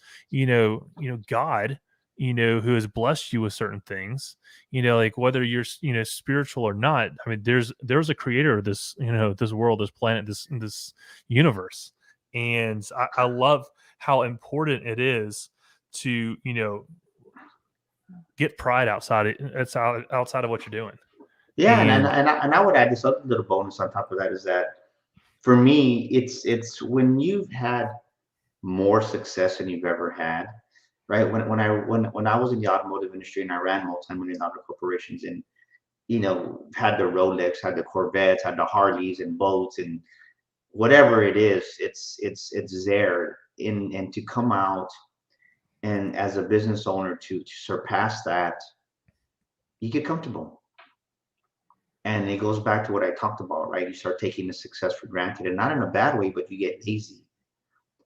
God, who has blessed you with certain things, like whether you're, spiritual or not. There's a creator of this, this world, this planet, this universe. And I love how important it is to, get pride outside of what you're doing. Yeah, and I would add this other little bonus on top of that is that for me, it's when you've had more success than you've ever had, right? When I was in the automotive industry and I ran multi-million-dollar corporations and had the Rolex, had the Corvettes, had the Harleys and boats and whatever it is, it's there. And to come out and as a business owner to surpass that, you get comfortable. And it goes back to what I talked about, right? You start taking the success for granted, and not in a bad way, but you get lazy.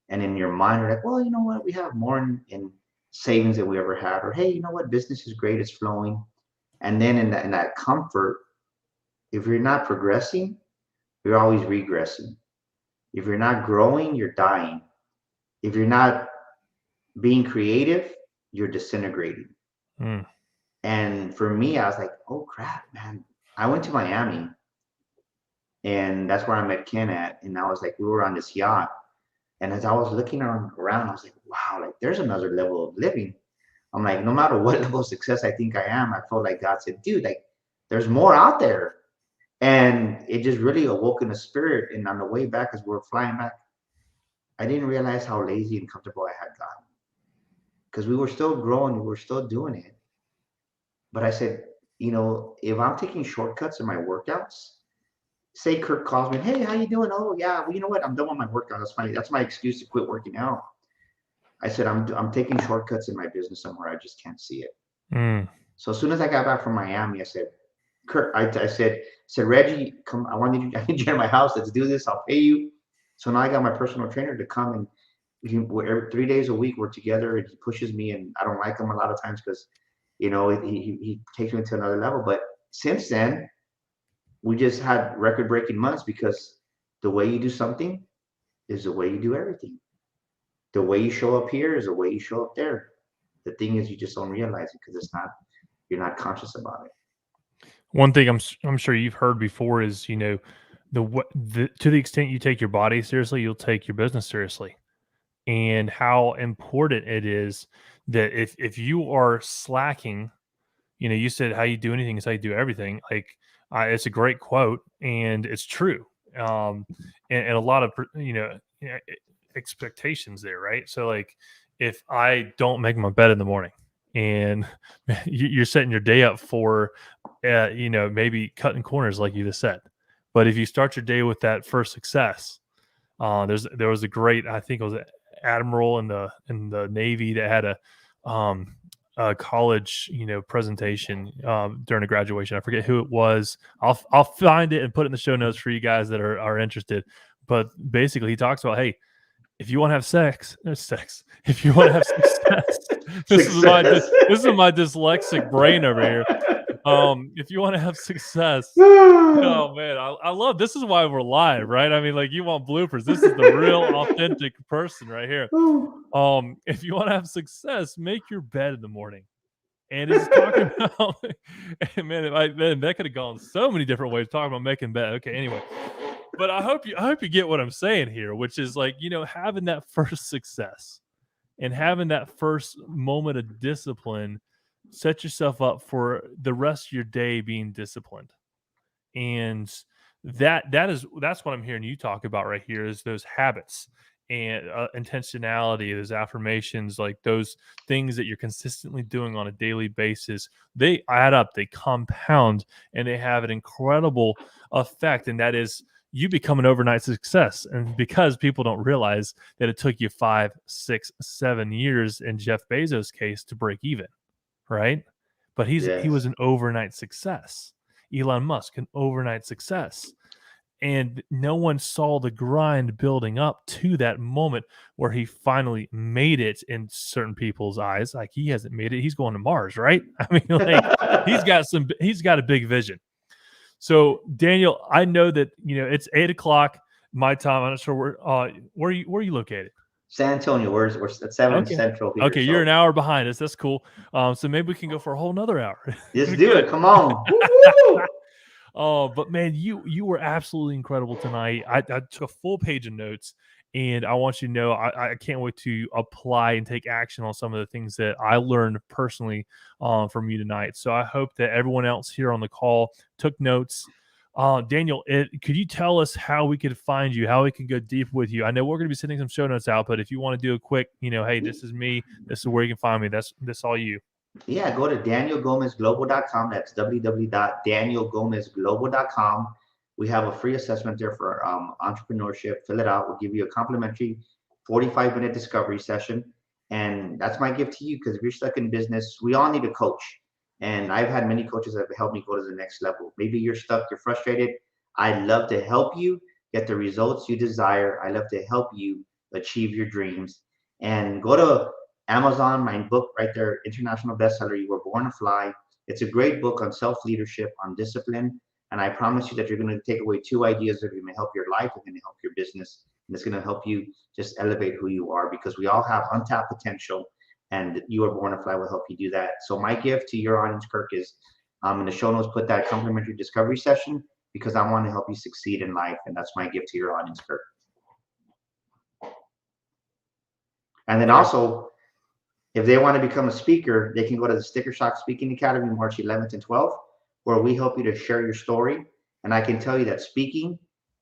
And in your mind, you're like, well, you know what? We have more in savings than we ever had. Or, hey, you know what? Business is great. It's flowing. And then in that comfort, if you're not progressing, you're always regressing. If you're not growing, you're dying. If you're not being creative, you're disintegrating. Mm. And for me, I was like, oh, crap, man. I went to Miami, and that's where I met Ken at. And I was like, we were on this yacht. And as I was looking around, I was like, wow, like there's another level of living. I'm like, no matter what level of success I think I am, I felt like God said, dude, like there's more out there. And it just really awoke in the spirit. And on the way back, as we were flying back, I didn't realize how lazy and comfortable I had gotten. Because we were still growing, we were still doing it. But I said, if I'm taking shortcuts in my workouts, say Kirk calls me, hey, how you doing? Oh yeah, well, you know what? I'm done with my workout. That's my excuse to quit working out. I said, I'm taking shortcuts in my business somewhere. I just can't see it. Mm. So as soon as I got back from Miami, I said, Kirk, I said, Reggie, come, I need you at my house. Let's do this. I'll pay you. So now I got my personal trainer to come, and every 3 days a week we're together, and he pushes me, and I don't like him a lot of times because, he takes me to another level. But since then, we just had record-breaking months because the way you do something is the way you do everything. The way you show up here is the way you show up there. The thing is, you just don't realize it because you're not conscious about it. One thing I'm sure you've heard before is, to the extent you take your body seriously, you'll take your business seriously, and how important it is that if you are slacking, you said how you do anything is how you do everything. Like, it's a great quote, and it's true. And a lot of expectations there, right? So like, if I don't make my bed in the morning, and you're setting your day up for, maybe cutting corners, like you just said. But if you start your day with that first success, there was a great, I think it was an admiral in the Navy that had a college, presentation during a graduation. I forget who it was. I'll find it and put it in the show notes for you guys that are interested. But basically, he talks about, hey, if you want to have sex. If you want to have success, this is my dyslexic brain over here. If you want to have success, oh man, I love. This is why we're live, right? I mean, like, you want bloopers. This is the real, authentic person right here. If you want to have success, make your bed in the morning. And it's talking about, man, that could have gone so many different ways talking about making bed. Okay, anyway. But I hope you get what I'm saying here, which is like, having that first success and having that first moment of discipline, set yourself up for the rest of your day being disciplined. And that's what I'm hearing you talk about right here, is those habits and intentionality, those affirmations, like those things that you're consistently doing on a daily basis. They add up, they compound, and they have an incredible effect. And that is, you become an overnight success. And because people don't realize that it took you 5, 6, 7 years in Jeff Bezos' case to break even, right? But he was an overnight success. Elon Musk, an overnight success. And no one saw the grind building up to that moment where he finally made it in certain people's eyes. Like, he hasn't made it. He's going to Mars, right? I mean, like, he's got a big vision. So, Daniel, I know that, it's 8:00 my time. I'm not sure where are you located? San Antonio. We're at 7 Central here. Okay, you're an hour behind us. That's cool. So maybe we can go for a whole nother hour. Just do it. Come on. Oh, but man, you were absolutely incredible tonight. I took a full page of notes, And I want you to know I can't wait to apply and take action on some of the things that I learned personally from you tonight. So I hope that everyone else here on the call took notes. Daniel, could you tell us how we could find you, how we can go deep with you? I know we're going to be sending some show notes out, but if you want to do a quick, hey, this is me, this is where you can find me. That's all you. Yeah, go to danielgomezglobal.com. That's www.danielgomezglobal.com. We have a free assessment there for entrepreneurship. Fill it out. We'll give you a complimentary 45-minute discovery session. And that's my gift to you, because if you're stuck in business, we all need a coach. And I've had many coaches that have helped me go to the next level. Maybe you're stuck, you're frustrated. I'd love to help you get the results you desire. I love to help you achieve your dreams. And go to Amazon, my book right there, international bestseller, You Were Born to Fly. It's a great book on self-leadership, on discipline. And I promise you that you're going to take away 2 ideas that are going to help your life and going to help your business. And it's going to help you just elevate who you are, because we all have untapped potential, and You Were Born to Fly will help you do that. So my gift to your audience, Kirk, is in the show notes, put that complimentary discovery session, because I want to help you succeed in life. And that's my gift to your audience, Kirk. And then also, if they want to become a speaker, they can go to the Sticker Shock Speaking Academy March 11th and 12th, where we help you to share your story. And I can tell you that speaking,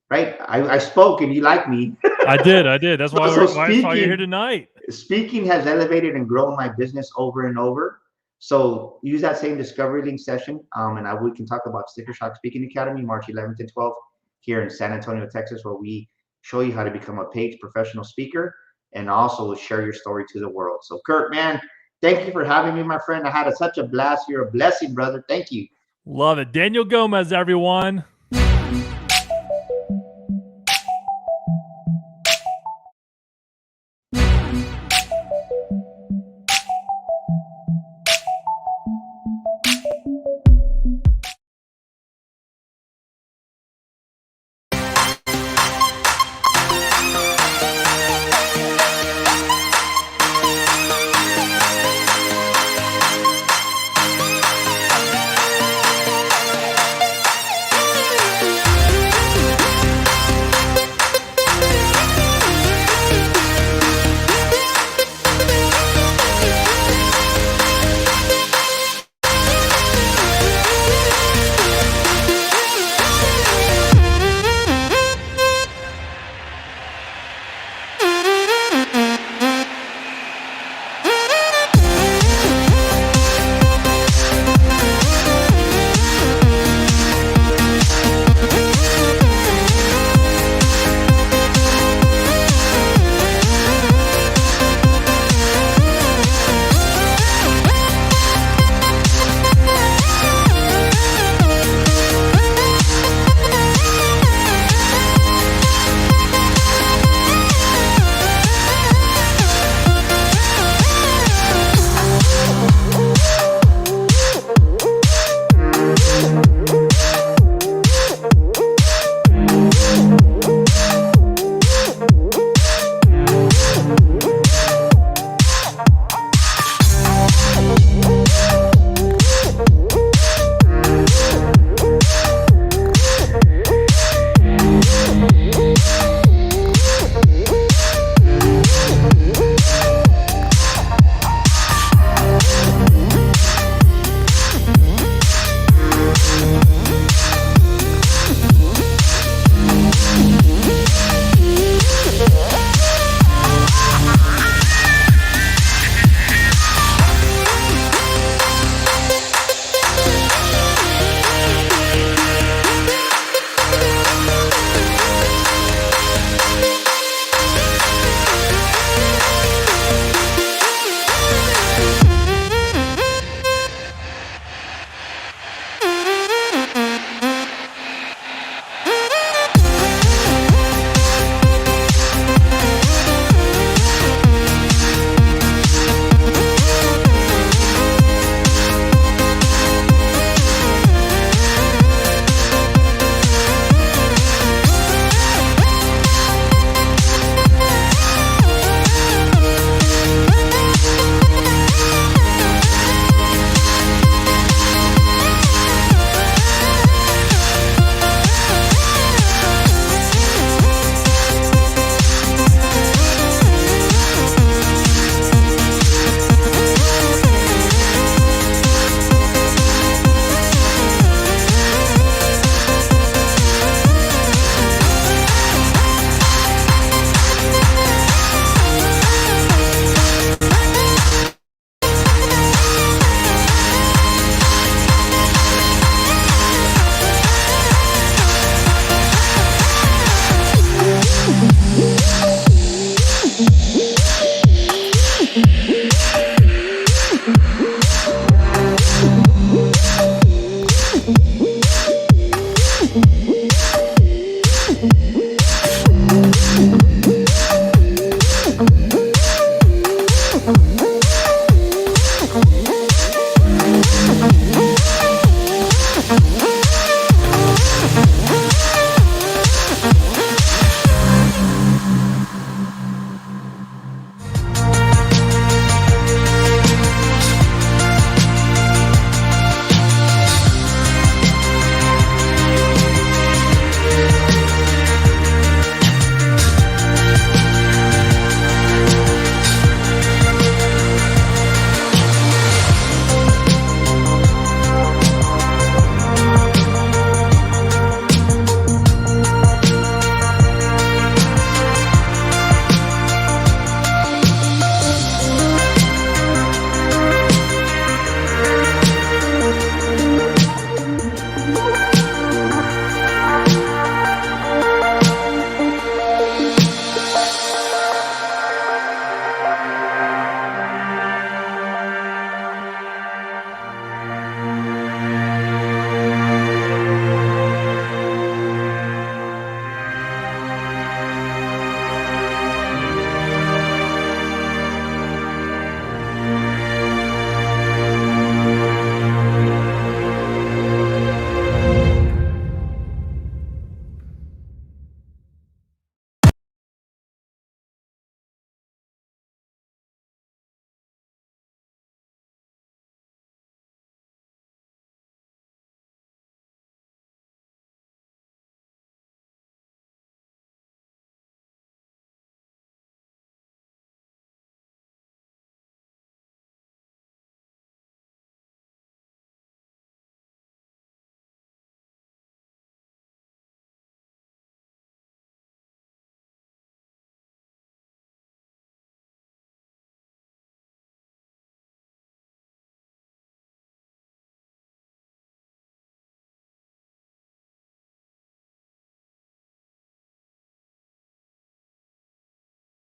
right? I spoke and you like me. I did. That's why I saw you here tonight. Speaking has elevated and grown my business over and over. So use that same discovery link session. We can talk about Sticker Shock Speaking Academy March 11th and 12th here in San Antonio, Texas, where we show you how to become a paid professional speaker and also share your story to the world. So Kirk, man, thank you for having me, my friend. I had such a blast. You're a blessing, brother. Thank you. Love it. Daniel Gomez, everyone.